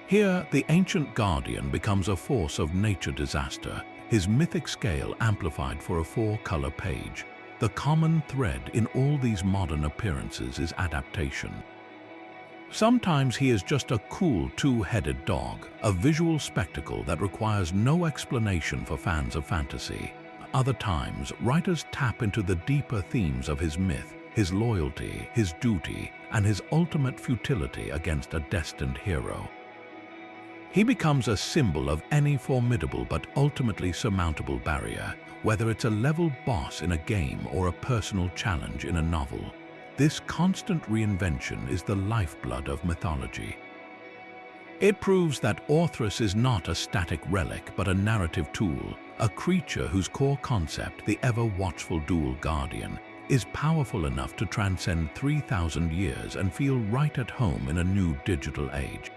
Here, the ancient guardian becomes a force of nature disaster, his mythic scale amplified for a four-color page. The common thread in all these modern appearances is adaptation. Sometimes he is just a cool two-headed dog, a visual spectacle that requires no explanation for fans of fantasy. Other times, writers tap into the deeper themes of his myth, his loyalty, his duty, and his ultimate futility against a destined hero. He becomes a symbol of any formidable but ultimately surmountable barrier, whether it's a level boss in a game or a personal challenge in a novel. This constant reinvention is the lifeblood of mythology. It proves that Orthrus is not a static relic but a narrative tool, a creature whose core concept, the ever-watchful dual guardian, is powerful enough to transcend 3,000 years and feel right at home in a new digital age.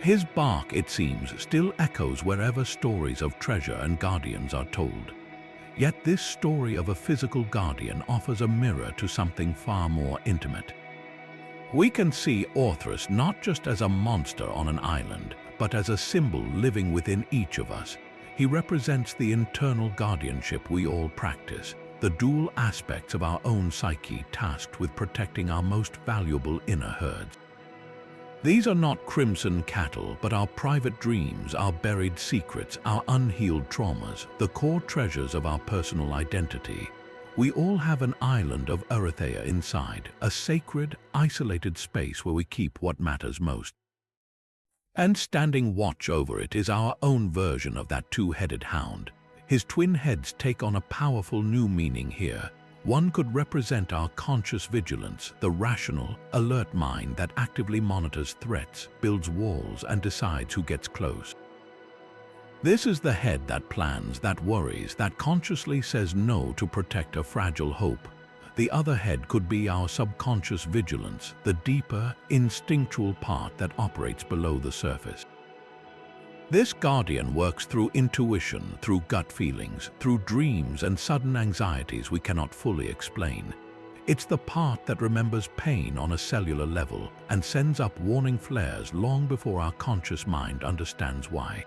His bark, it seems, still echoes wherever stories of treasure and guardians are told. Yet this story of a physical guardian offers a mirror to something far more intimate. We can see Orthrus not just as a monster on an island, but as a symbol living within each of us. He represents the internal guardianship we all practice, the dual aspects of our own psyche tasked with protecting our most valuable inner herds. These are not crimson cattle, but our private dreams, our buried secrets, our unhealed traumas, the core treasures of our personal identity. We all have an island of Erytheia inside, a sacred, isolated space where we keep what matters most. And standing watch over it is our own version of that two-headed hound. His twin heads take on a powerful new meaning here. One could represent our conscious vigilance, the rational, alert mind that actively monitors threats, builds walls, and decides who gets close. This is the head that plans, that worries, that consciously says no to protect a fragile hope. The other head could be our subconscious vigilance, the deeper, instinctual part that operates below the surface. This guardian works through intuition, through gut feelings, through dreams and sudden anxieties we cannot fully explain. It's the part that remembers pain on a cellular level and sends up warning flares long before our conscious mind understands why.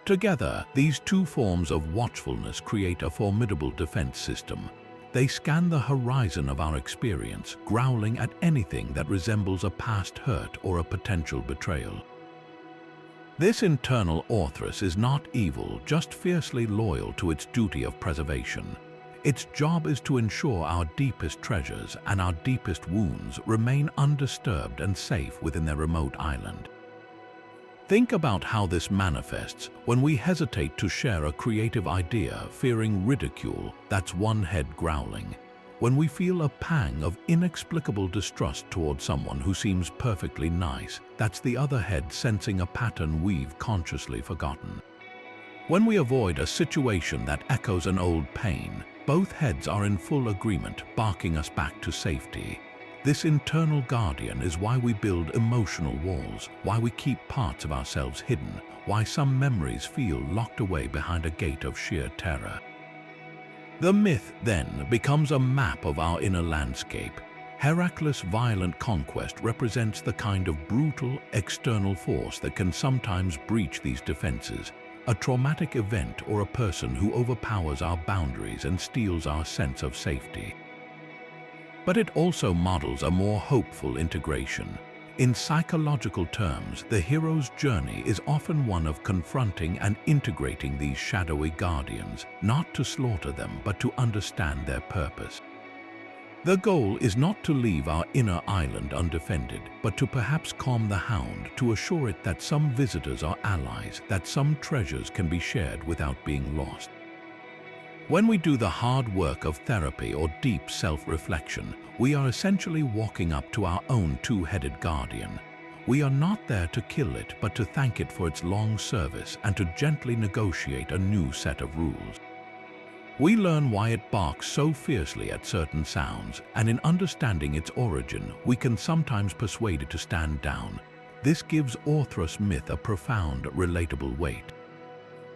Together, these two forms of watchfulness create a formidable defense system. They scan the horizon of our experience, growling at anything that resembles a past hurt or a potential betrayal. This internal Orthrus is not evil, just fiercely loyal to its duty of preservation. Its job is to ensure our deepest treasures and our deepest wounds remain undisturbed and safe within their remote island. Think about how this manifests. When we hesitate to share a creative idea, fearing ridicule, that's one head growling. When we feel a pang of inexplicable distrust toward someone who seems perfectly nice, that's the other head sensing a pattern we've consciously forgotten. When we avoid a situation that echoes an old pain, both heads are in full agreement, barking us back to safety. This internal guardian is why we build emotional walls, why we keep parts of ourselves hidden, why some memories feel locked away behind a gate of sheer terror. The myth, then, becomes a map of our inner landscape. Heracles' violent conquest represents the kind of brutal, external force that can sometimes breach these defenses, a traumatic event or a person who overpowers our boundaries and steals our sense of safety. But it also models a more hopeful integration. In psychological terms, the hero's journey is often one of confronting and integrating these shadowy guardians, not to slaughter them, but to understand their purpose. The goal is not to leave our inner island undefended, but to perhaps calm the hound, to assure it that some visitors are allies, that some treasures can be shared without being lost. When we do the hard work of therapy or deep self-reflection, we are essentially walking up to our own two-headed guardian. We are not there to kill it, but to thank it for its long service and to gently negotiate a new set of rules. We learn why it barks so fiercely at certain sounds, and in understanding its origin, we can sometimes persuade it to stand down. This gives Orthrus' myth a profound, relatable weight.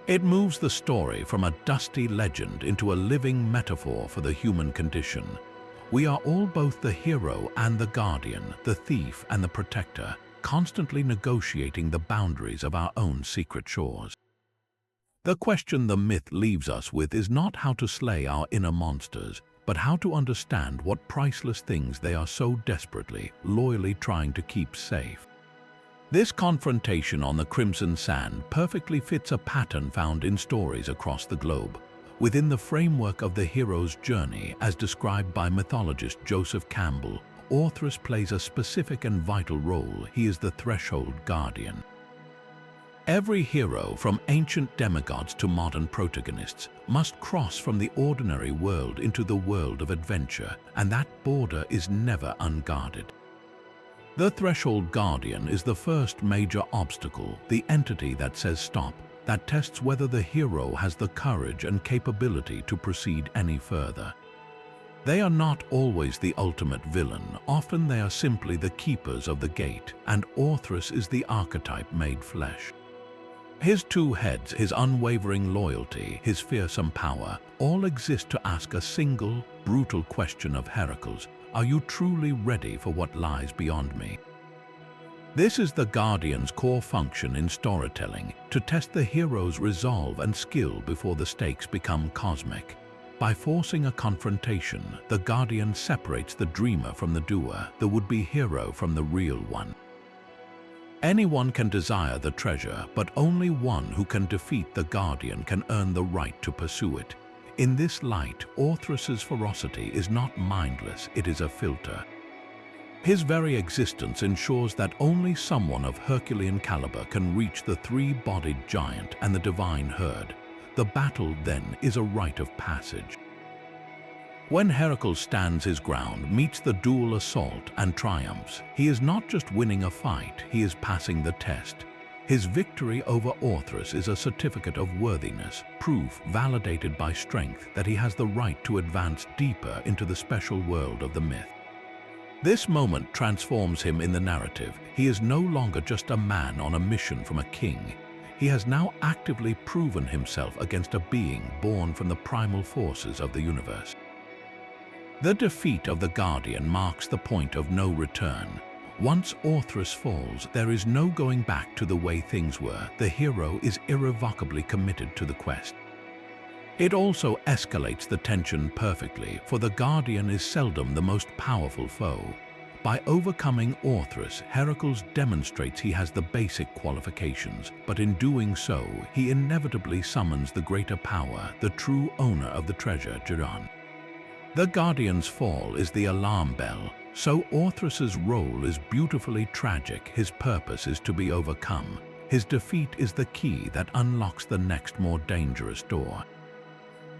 It moves the story from a dusty legend into a living metaphor for the human condition. We are all both the hero and the guardian, the thief and the protector, constantly negotiating the boundaries of our own secret shores. The question the myth leaves us with is not how to slay our inner monsters, but how to understand what priceless things they are so desperately, loyally trying to keep safe. This confrontation on the crimson sand perfectly fits a pattern found in stories across the globe. Within the framework of the hero's journey, as described by mythologist Joseph Campbell, Orthrus plays a specific and vital role. He is the threshold guardian. Every hero, from ancient demigods to modern protagonists, must cross from the ordinary world into the world of adventure, and that border is never unguarded. The threshold guardian is the first major obstacle, the entity that says stop, that tests whether the hero has the courage and capability to proceed any further. They are not always the ultimate villain, often they are simply the keepers of the gate, and Orthrus is the archetype made flesh. His two heads, his unwavering loyalty, his fearsome power, all exist to ask a single, brutal question of Heracles: are you truly ready for what lies beyond me? This is the Guardian's core function in storytelling, to test the hero's resolve and skill before the stakes become cosmic. By forcing a confrontation, the Guardian separates the dreamer from the doer, the would-be hero from the real one. Anyone can desire the treasure, but only one who can defeat the guardian can earn the right to pursue it. In this light, Orthrus's ferocity is not mindless, it is a filter. His very existence ensures that only someone of Herculean caliber can reach the three-bodied giant and the divine herd. The battle, then, is a rite of passage. When Heracles stands his ground, meets the dual assault, and triumphs, he is not just winning a fight, he is passing the test. His victory over Orthrus is a certificate of worthiness, proof validated by strength that he has the right to advance deeper into the special world of the myth. This moment transforms him in the narrative. He is no longer just a man on a mission from a king. He has now actively proven himself against a being born from the primal forces of the universe. The defeat of the Guardian marks the point of no return. Once Orthrus falls, there is no going back to the way things were. The hero is irrevocably committed to the quest. It also escalates the tension perfectly, for the Guardian is seldom the most powerful foe. By overcoming Orthrus, Heracles demonstrates he has the basic qualifications, but in doing so, he inevitably summons the greater power, the true owner of the treasure, Geryon. The Guardian's fall is the alarm bell, so Orthrus's role is beautifully tragic. His purpose is to be overcome. His defeat is the key that unlocks the next more dangerous door.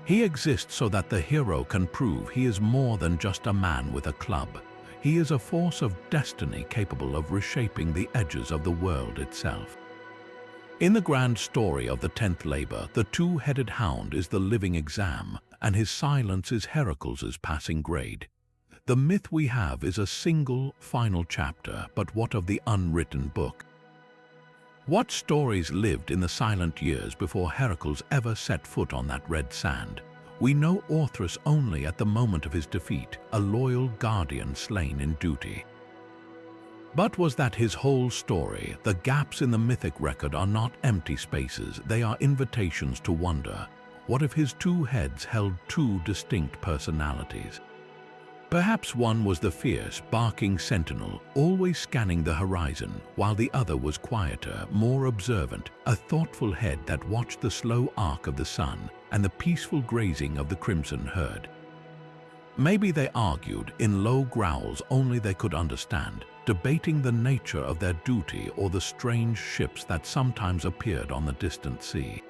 He exists so that the hero can prove he is more than just a man with a club. He is a force of destiny capable of reshaping the edges of the world itself. In the grand story of the 10th Labor, the two-headed hound is the living exam, and his silence is Heracles' passing grade. The myth we have is a single, final chapter, but what of the unwritten book? What stories lived in the silent years before Heracles ever set foot on that red sand? We know Orthrus only at the moment of his defeat, a loyal guardian slain in duty. But was that his whole story? The gaps in the mythic record are not empty spaces, they are invitations to wonder. What if his two heads held two distinct personalities? Perhaps one was the fierce, barking sentinel, always scanning the horizon, while the other was quieter, more observant, a thoughtful head that watched the slow arc of the sun and the peaceful grazing of the crimson herd. Maybe they argued in low growls only they could understand, debating the nature of their duty or the strange ships that sometimes appeared on the distant sea.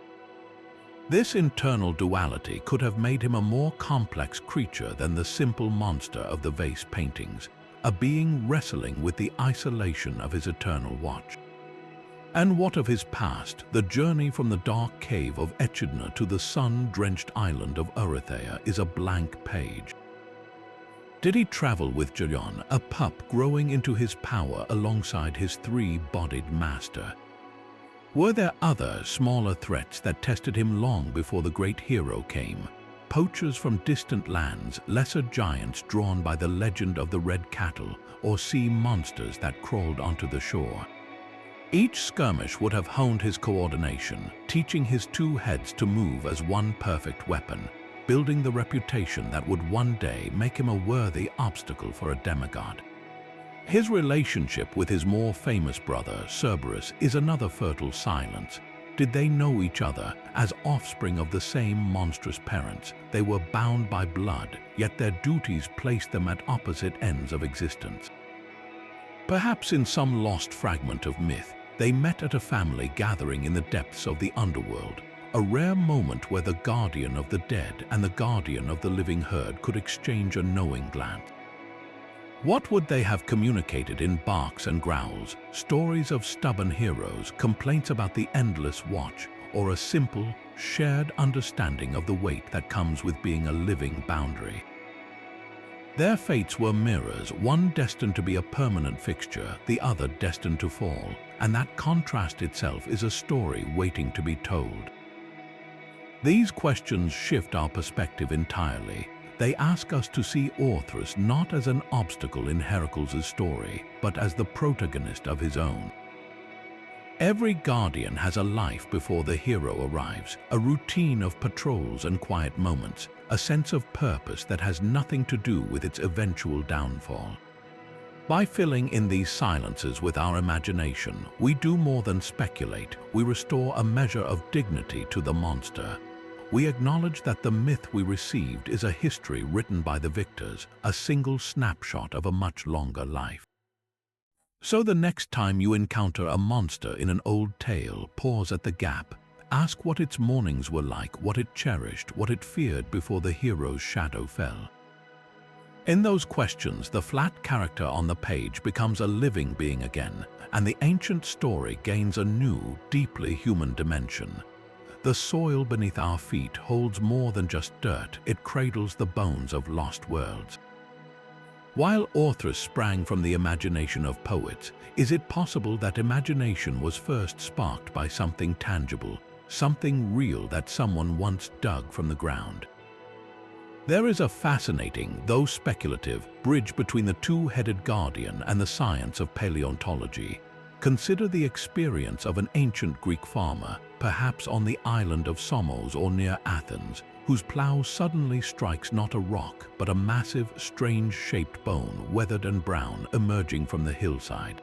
This internal duality could have made him a more complex creature than the simple monster of the vase paintings, a being wrestling with the isolation of his eternal watch. And what of his past? The journey from the dark cave of Echidna to the sun-drenched island of Erytheia is a blank page. Did he travel with Geryon, a pup growing into his power alongside his three-bodied master? Were there other, smaller threats that tested him long before the great hero came? Poachers from distant lands, lesser giants drawn by the legend of the red cattle, or sea monsters that crawled onto the shore? Each skirmish would have honed his coordination, teaching his two heads to move as one perfect weapon, building the reputation that would one day make him a worthy obstacle for a demigod. His relationship with his more famous brother, Cerberus, is another fertile silence. Did they know each other as offspring of the same monstrous parents? They were bound by blood, yet their duties placed them at opposite ends of existence. Perhaps in some lost fragment of myth, they met at a family gathering in the depths of the underworld, a rare moment where the guardian of the dead and the guardian of the living herd could exchange a knowing glance. What would they have communicated in barks and growls, stories of stubborn heroes, complaints about the endless watch, or a simple, shared understanding of the weight that comes with being a living boundary? Their fates were mirrors, one destined to be a permanent fixture, the other destined to fall, and that contrast itself is a story waiting to be told. These questions shift our perspective entirely. They ask us to see Orthrus not as an obstacle in Heracles' story, but as the protagonist of his own. Every guardian has a life before the hero arrives, a routine of patrols and quiet moments, a sense of purpose that has nothing to do with its eventual downfall. By filling in these silences with our imagination, we do more than speculate. We restore a measure of dignity to the monster. We acknowledge that the myth we received is a history written by the victors, a single snapshot of a much longer life. So the next time you encounter a monster in an old tale, pause at the gap. Ask what its mornings were like, what it cherished, what it feared before the hero's shadow fell. In those questions, the flat character on the page becomes a living being again, and the ancient story gains a new, deeply human dimension. The soil beneath our feet holds more than just dirt, it cradles the bones of lost worlds. While Orthrus sprang from the imagination of poets, is it possible that imagination was first sparked by something tangible, something real that someone once dug from the ground? There is a fascinating, though speculative, bridge between the two-headed guardian and the science of paleontology. Consider the experience of an ancient Greek farmer, perhaps on the island of Samos or near Athens, whose plow suddenly strikes not a rock, but a massive, strange-shaped bone, weathered and brown, emerging from the hillside.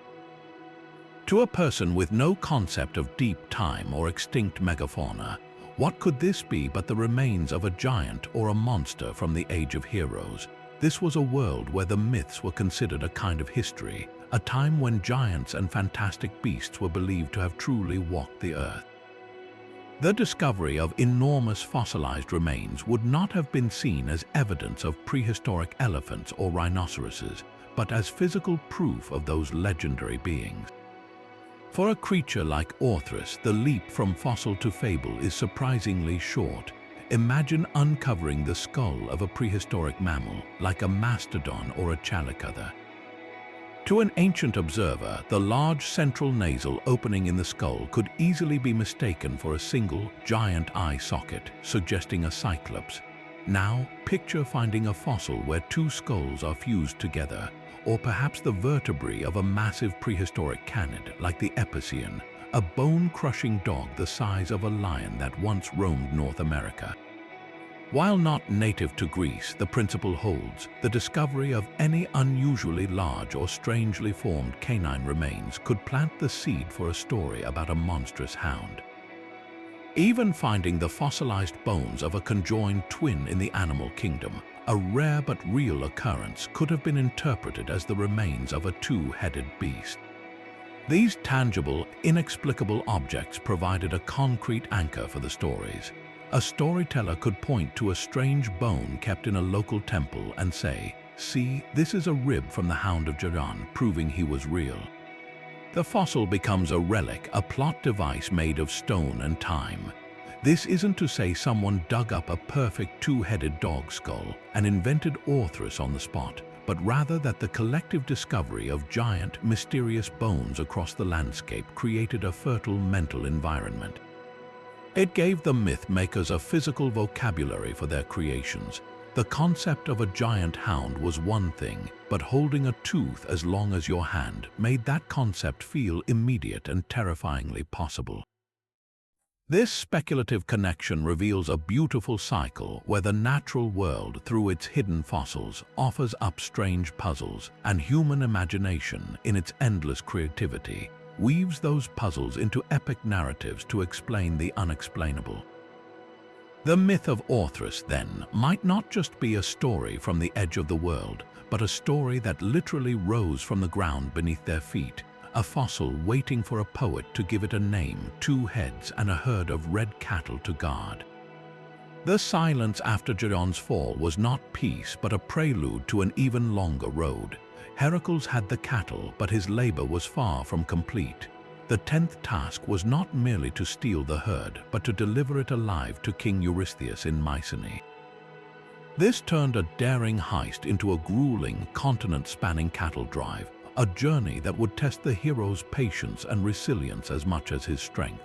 To a person with no concept of deep time or extinct megafauna, what could this be but the remains of a giant or a monster from the Age of Heroes? This was a world where the myths were considered a kind of history, a time when giants and fantastic beasts were believed to have truly walked the earth. The discovery of enormous fossilized remains would not have been seen as evidence of prehistoric elephants or rhinoceroses, but as physical proof of those legendary beings. For a creature like Orthrus, the leap from fossil to fable is surprisingly short. Imagine uncovering the skull of a prehistoric mammal, like a mastodon or a chalicother. To an ancient observer, the large central nasal opening in the skull could easily be mistaken for a single, giant eye socket, suggesting a cyclops. Now, picture finding a fossil where two skulls are fused together, or perhaps the vertebrae of a massive prehistoric canid like the Epicene, a bone-crushing dog the size of a lion that once roamed North America. While not native to Greece, the principle holds. The discovery of any unusually large or strangely formed canine remains could plant the seed for a story about a monstrous hound. Even finding the fossilized bones of a conjoined twin in the animal kingdom, a rare but real occurrence, could have been interpreted as the remains of a two-headed beast. These tangible, inexplicable objects provided a concrete anchor for the stories. A storyteller could point to a strange bone kept in a local temple and say, "See, this is a rib from the hound of Geryon, proving he was real." The fossil becomes a relic, a plot device made of stone and time. This isn't to say someone dug up a perfect two-headed dog skull and invented Orthrus on the spot, but rather that the collective discovery of giant, mysterious bones across the landscape created a fertile mental environment. It gave the myth makers a physical vocabulary for their creations. The concept of a giant hound was one thing, but holding a tooth as long as your hand made that concept feel immediate and terrifyingly possible. This speculative connection reveals a beautiful cycle where the natural world, through its hidden fossils, offers up strange puzzles, and human imagination, in its endless creativity, weaves those puzzles into epic narratives to explain the unexplainable. The myth of Orthrus, then, might not just be a story from the edge of the world, but a story that literally rose from the ground beneath their feet, a fossil waiting for a poet to give it a name, two heads and a herd of red cattle to guard. The silence after Geryon's fall was not peace, but a prelude to an even longer road. Heracles had the cattle, but his labor was far from complete. The 10th task was not merely to steal the herd, but to deliver it alive to King Eurystheus in Mycenae. This turned a daring heist into a grueling, continent-spanning cattle drive, a journey that would test the hero's patience and resilience as much as his strength.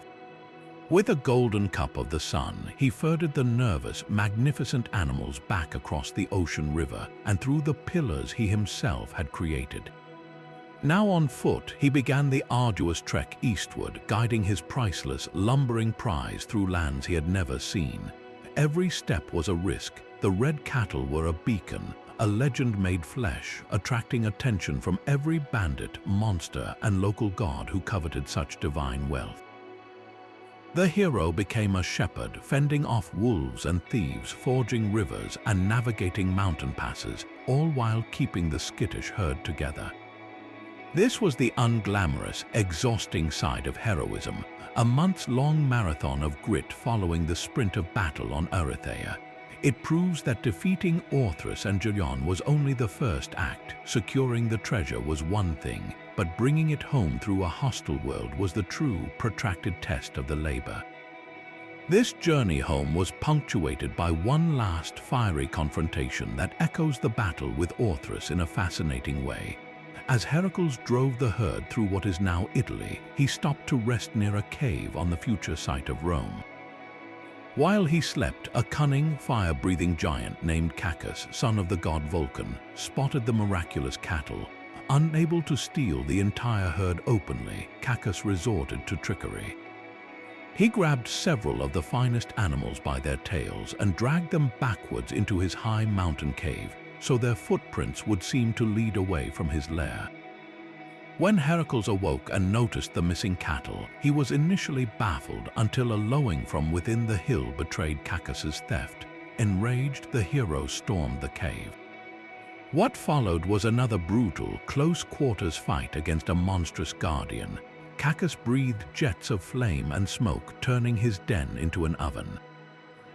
With a golden cup of the sun, he herded the nervous, magnificent animals back across the ocean river and through the pillars he himself had created. Now on foot, he began the arduous trek eastward, guiding his priceless, lumbering prize through lands he had never seen. Every step was a risk. The red cattle were a beacon, a legend made flesh, attracting attention from every bandit, monster, and local god who coveted such divine wealth. The hero became a shepherd, fending off wolves and thieves, forging rivers and navigating mountain passes, all while keeping the skittish herd together. This was the unglamorous, exhausting side of heroism, a months-long marathon of grit following the sprint of battle on Erytheia. It proves that defeating Orthrus and Geryon was only the first act. Securing the treasure was one thing, but bringing it home through a hostile world was the true, protracted test of the labor. This journey home was punctuated by one last fiery confrontation that echoes the battle with Orthrus in a fascinating way. As Heracles drove the herd through what is now Italy, he stopped to rest near a cave on the future site of Rome. While he slept, a cunning, fire-breathing giant named Cacus, son of the god Vulcan, spotted the miraculous cattle. Unable to steal the entire herd openly, Cacus resorted to trickery. He grabbed several of the finest animals by their tails and dragged them backwards into his high mountain cave, so their footprints would seem to lead away from his lair. When Heracles awoke and noticed the missing cattle, he was initially baffled until a lowing from within the hill betrayed Cacus's theft. Enraged, the hero stormed the cave. What followed was another brutal, close-quarters fight against a monstrous guardian. Cacus breathed jets of flame and smoke, turning his den into an oven.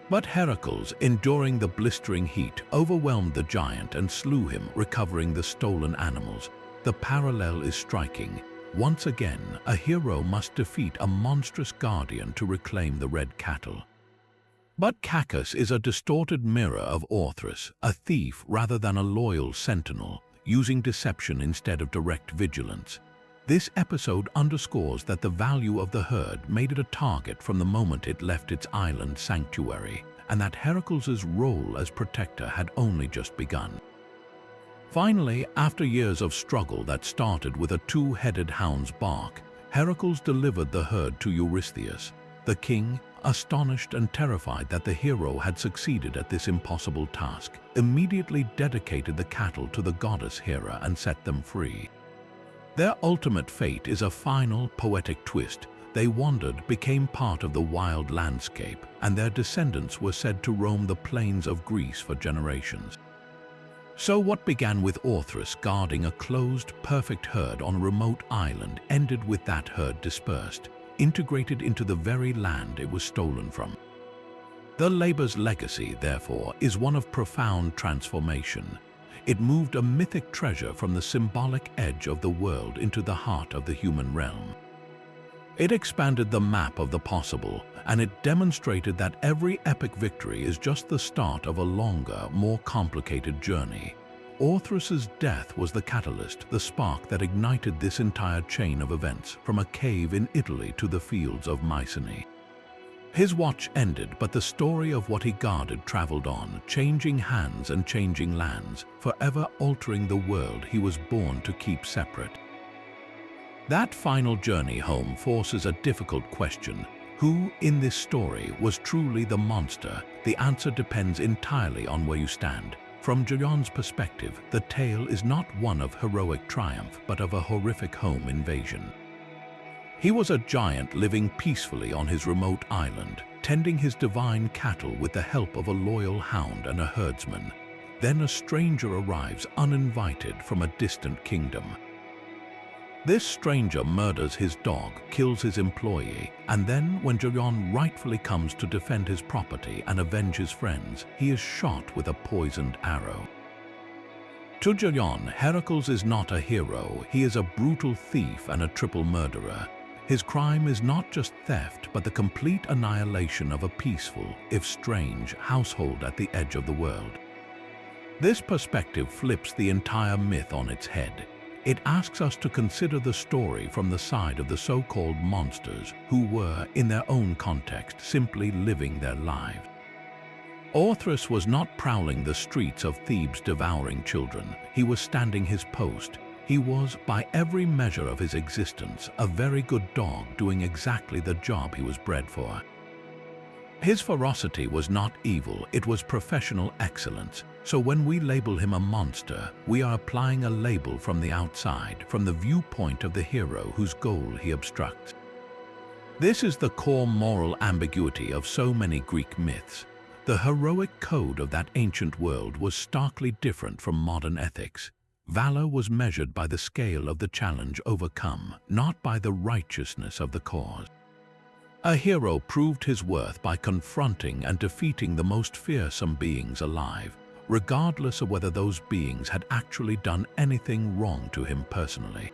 But Heracles, enduring the blistering heat, overwhelmed the giant and slew him, recovering the stolen animals. The parallel is striking. Once again, a hero must defeat a monstrous guardian to reclaim the red cattle. But Cacus is a distorted mirror of Orthrus, a thief rather than a loyal sentinel, using deception instead of direct vigilance. This episode underscores that the value of the herd made it a target from the moment it left its island sanctuary, and that Heracles' role as protector had only just begun. Finally, after years of struggle that started with a two-headed hound's bark, Heracles delivered the herd to Eurystheus. The king, astonished and terrified that the hero had succeeded at this impossible task, immediately dedicated the cattle to the goddess Hera and set them free. Their ultimate fate is a final, poetic twist. They wandered, became part of the wild landscape, and their descendants were said to roam the plains of Greece for generations. So what began with Orthrus guarding a closed, perfect herd on a remote island ended with that herd dispersed, integrated into the very land it was stolen from. The labor's legacy, therefore, is one of profound transformation. It moved a mythic treasure from the symbolic edge of the world into the heart of the human realm. It expanded the map of the possible, and it demonstrated that every epic victory is just the start of a longer, more complicated journey. Orthrus's death was the catalyst, the spark that ignited this entire chain of events, from a cave in Italy to the fields of Mycenae. His watch ended, but the story of what he guarded traveled on, changing hands and changing lands, forever altering the world he was born to keep separate. That final journey home forces a difficult question. Who, in this story, was truly the monster? The answer depends entirely on where you stand. From Geryon's perspective, the tale is not one of heroic triumph, but of a horrific home invasion. He was a giant living peacefully on his remote island, tending his divine cattle with the help of a loyal hound and a herdsman. Then a stranger arrives uninvited from a distant kingdom. This stranger murders his dog, kills his employee, and then, when Geryon rightfully comes to defend his property and avenge his friends, he is shot with a poisoned arrow. To Geryon, Heracles is not a hero, he is a brutal thief and a triple murderer. His crime is not just theft, but the complete annihilation of a peaceful, if strange, household at the edge of the world. This perspective flips the entire myth on its head. It asks us to consider the story from the side of the so-called monsters who were, in their own context, simply living their lives. Orthrus was not prowling the streets of Thebes devouring children. He was standing his post. He was, by every measure of his existence, a very good dog doing exactly the job he was bred for. His ferocity was not evil, it was professional excellence. So when we label him a monster, we are applying a label from the outside, from the viewpoint of the hero whose goal he obstructs. This is the core moral ambiguity of so many Greek myths. The heroic code of that ancient world was starkly different from modern ethics. Valor was measured by the scale of the challenge overcome, not by the righteousness of the cause. A hero proved his worth by confronting and defeating the most fearsome beings alive, regardless of whether those beings had actually done anything wrong to him personally.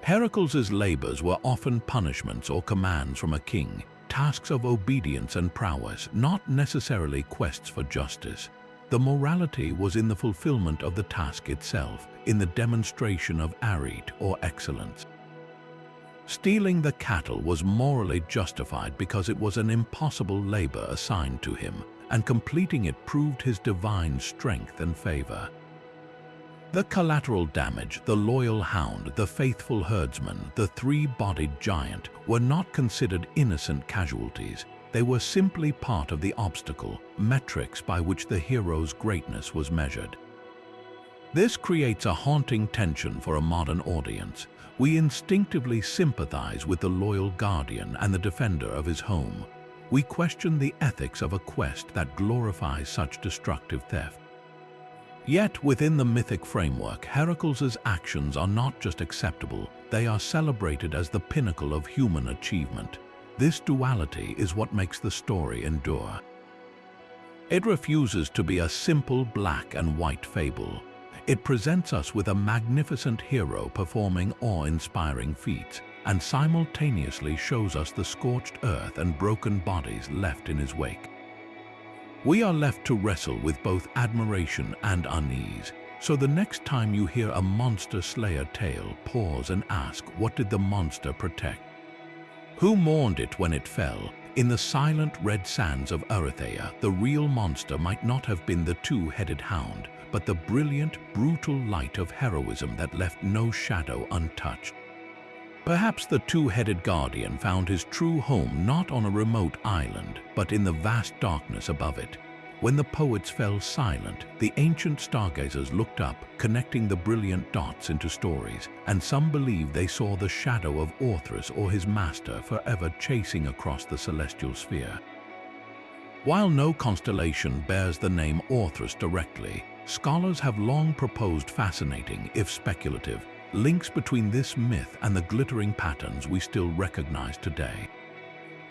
Heracles' labors were often punishments or commands from a king, tasks of obedience and prowess, not necessarily quests for justice. The morality was in the fulfillment of the task itself, in the demonstration of arete or excellence. Stealing the cattle was morally justified because it was an impossible labor assigned to him, and completing it proved his divine strength and favor. The collateral damage, the loyal hound, the faithful herdsman, the three-bodied giant were not considered innocent casualties. They were simply part of the obstacle, metrics by which the hero's greatness was measured. This creates a haunting tension for a modern audience. We instinctively sympathize with the loyal guardian and the defender of his home. We question the ethics of a quest that glorifies such destructive theft. Yet within the mythic framework, Heracles' actions are not just acceptable, they are celebrated as the pinnacle of human achievement. This duality is what makes the story endure. It refuses to be a simple black and white fable. It presents us with a magnificent hero performing awe-inspiring feats, and simultaneously shows us the scorched earth and broken bodies left in his wake. We are left to wrestle with both admiration and unease, so the next time you hear a monster slayer tale, pause and ask, what did the monster protect? Who mourned it when it fell? In the silent red sands of Erytheia, the real monster might not have been the two-headed hound, but the brilliant, brutal light of heroism that left no shadow untouched. Perhaps the two-headed guardian found his true home not on a remote island, but in the vast darkness above it. When the poets fell silent, the ancient stargazers looked up, connecting the brilliant dots into stories, and some believe they saw the shadow of Orthrus or his master forever chasing across the celestial sphere. While no constellation bears the name Orthrus directly, scholars have long proposed fascinating, if speculative, links between this myth and the glittering patterns we still recognize today.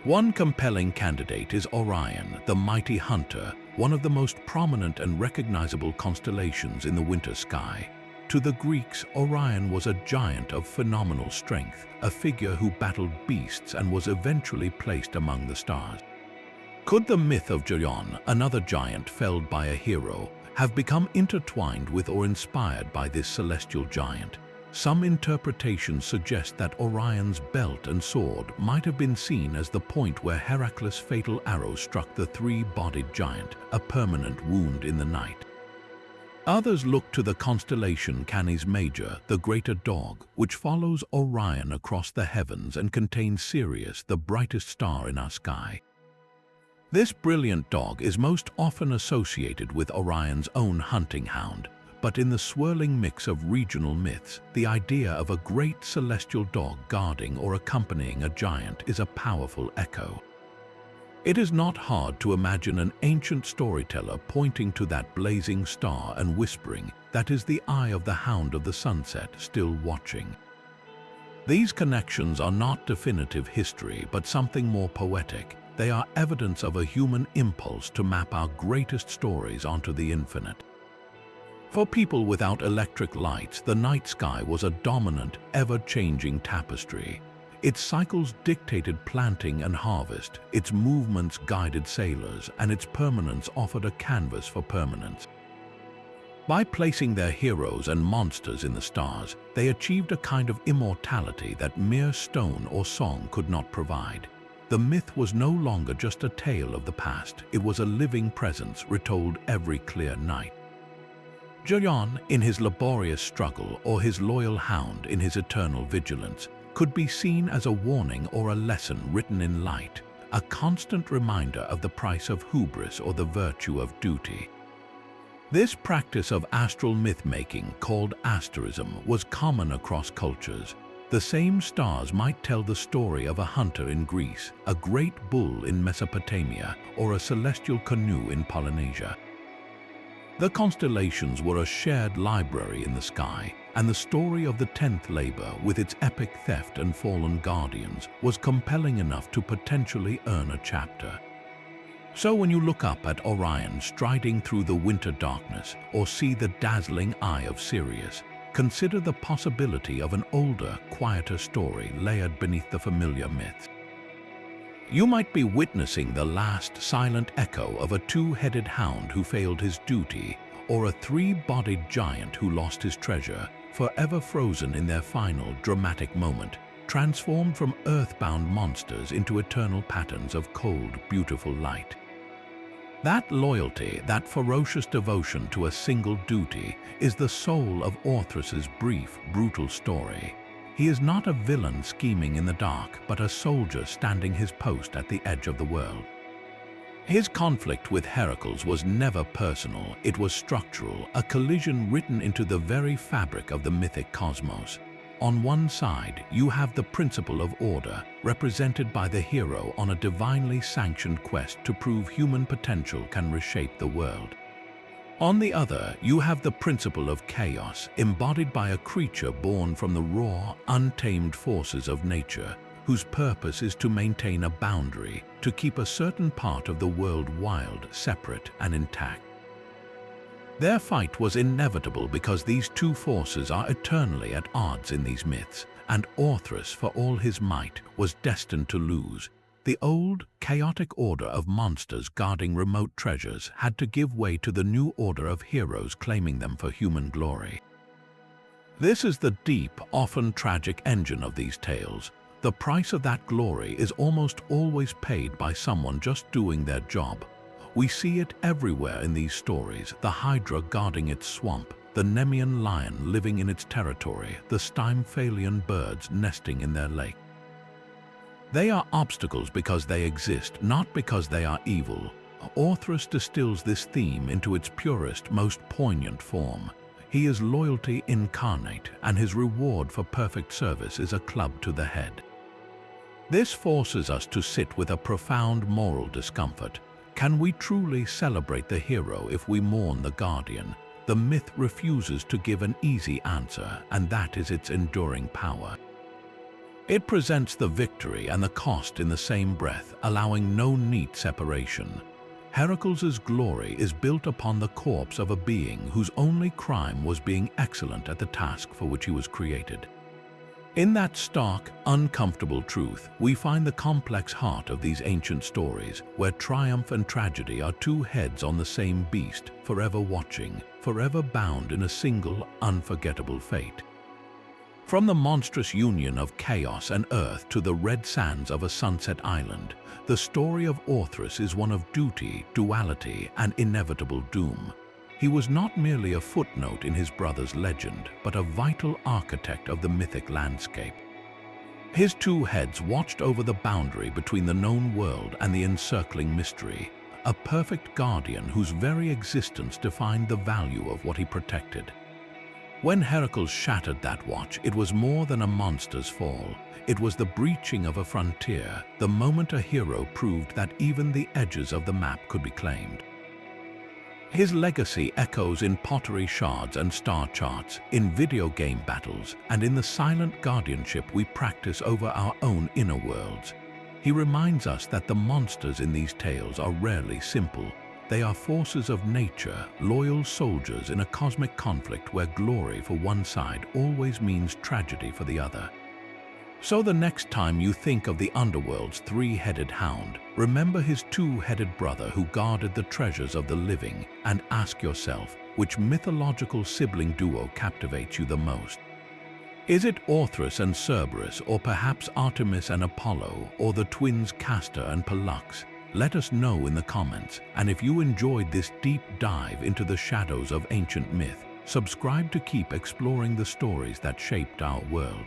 One compelling candidate is Orion, the mighty hunter, one of the most prominent and recognizable constellations in the winter sky. To the Greeks, Orion was a giant of phenomenal strength, a figure who battled beasts and was eventually placed among the stars. Could the myth of Geryon, another giant felled by a hero, have become intertwined with or inspired by this celestial giant? Some interpretations suggest that Orion's belt and sword might have been seen as the point where Heracles' fatal arrow struck the three-bodied giant, a permanent wound in the night. Others look to the constellation Canis Major, the greater dog, which follows Orion across the heavens and contains Sirius, the brightest star in our sky. This brilliant dog is most often associated with Orion's own hunting hound, but in the swirling mix of regional myths, the idea of a great celestial dog guarding or accompanying a giant is a powerful echo. It is not hard to imagine an ancient storyteller pointing to that blazing star and whispering, "That is the eye of the hound of the sunset, still watching." These connections are not definitive history, but something more poetic. They are evidence of a human impulse to map our greatest stories onto the infinite. For people without electric lights, the night sky was a dominant, ever-changing tapestry. Its cycles dictated planting and harvest, its movements guided sailors, and its permanence offered a canvas for permanence. By placing their heroes and monsters in the stars, they achieved a kind of immortality that mere stone or song could not provide. The myth was no longer just a tale of the past, it was a living presence retold every clear night. Geryon, in his laborious struggle, or his loyal hound in his eternal vigilance, could be seen as a warning or a lesson written in light, a constant reminder of the price of hubris or the virtue of duty. This practice of astral myth-making, called asterism, was common across cultures. The same stars might tell the story of a hunter in Greece, a great bull in Mesopotamia, or a celestial canoe in Polynesia. The constellations were a shared library in the sky, and the story of the 10th Labor, with its epic theft and fallen guardians, was compelling enough to potentially earn a chapter. So when you look up at Orion striding through the winter darkness, or see the dazzling eye of Sirius, consider the possibility of an older, quieter story layered beneath the familiar myths. You might be witnessing the last silent echo of a two-headed hound who failed his duty, or a three-bodied giant who lost his treasure, forever frozen in their final dramatic moment, transformed from earthbound monsters into eternal patterns of cold, beautiful light. That loyalty, that ferocious devotion to a single duty, is the soul of Orthrus's brief, brutal story. He is not a villain scheming in the dark, but a soldier standing his post at the edge of the world. His conflict with Heracles was never personal, it was structural, a collision written into the very fabric of the mythic cosmos. On one side, you have the principle of order, represented by the hero on a divinely sanctioned quest to prove human potential can reshape the world. On the other, you have the principle of chaos, embodied by a creature born from the raw, untamed forces of nature, whose purpose is to maintain a boundary, to keep a certain part of the world wild, separate, and intact. Their fight was inevitable because these two forces are eternally at odds in these myths, and Orthrus, for all his might, was destined to lose. The old, chaotic order of monsters guarding remote treasures had to give way to the new order of heroes claiming them for human glory. This is the deep, often tragic engine of these tales. The price of that glory is almost always paid by someone just doing their job. We see it everywhere in these stories, the hydra guarding its swamp, the Nemean lion living in its territory, the Stymphalian birds nesting in their lake. They are obstacles because they exist, not because they are evil. Orthrus distills this theme into its purest, most poignant form. He is loyalty incarnate, and his reward for perfect service is a club to the head. This forces us to sit with a profound moral discomfort. Can we truly celebrate the hero if we mourn the guardian? The myth refuses to give an easy answer, and that is its enduring power. It presents the victory and the cost in the same breath, allowing no neat separation. Heracles' glory is built upon the corpse of a being whose only crime was being excellent at the task for which he was created. In that stark, uncomfortable truth, we find the complex heart of these ancient stories, where triumph and tragedy are two heads on the same beast, forever watching, forever bound in a single, unforgettable fate. From the monstrous union of chaos and earth to the red sands of a sunset island, the story of Orthrus is one of duty, duality, and inevitable doom. He was not merely a footnote in his brother's legend, but a vital architect of the mythic landscape. His two heads watched over the boundary between the known world and the encircling mystery, a perfect guardian whose very existence defined the value of what he protected. When Heracles shattered that watch, it was more than a monster's fall. It was the breaching of a frontier, the moment a hero proved that even the edges of the map could be claimed. His legacy echoes in pottery shards and star charts, in video game battles, and in the silent guardianship we practice over our own inner worlds. He reminds us that the monsters in these tales are rarely simple. They are forces of nature, loyal soldiers in a cosmic conflict where glory for one side always means tragedy for the other. So the next time you think of the underworld's three-headed hound, remember his two-headed brother who guarded the treasures of the living, and ask yourself, which mythological sibling duo captivates you the most? Is it Orthrus and Cerberus, or perhaps Artemis and Apollo, or the twins Castor and Pollux? Let us know in the comments, and if you enjoyed this deep dive into the shadows of ancient myth, subscribe to keep exploring the stories that shaped our world.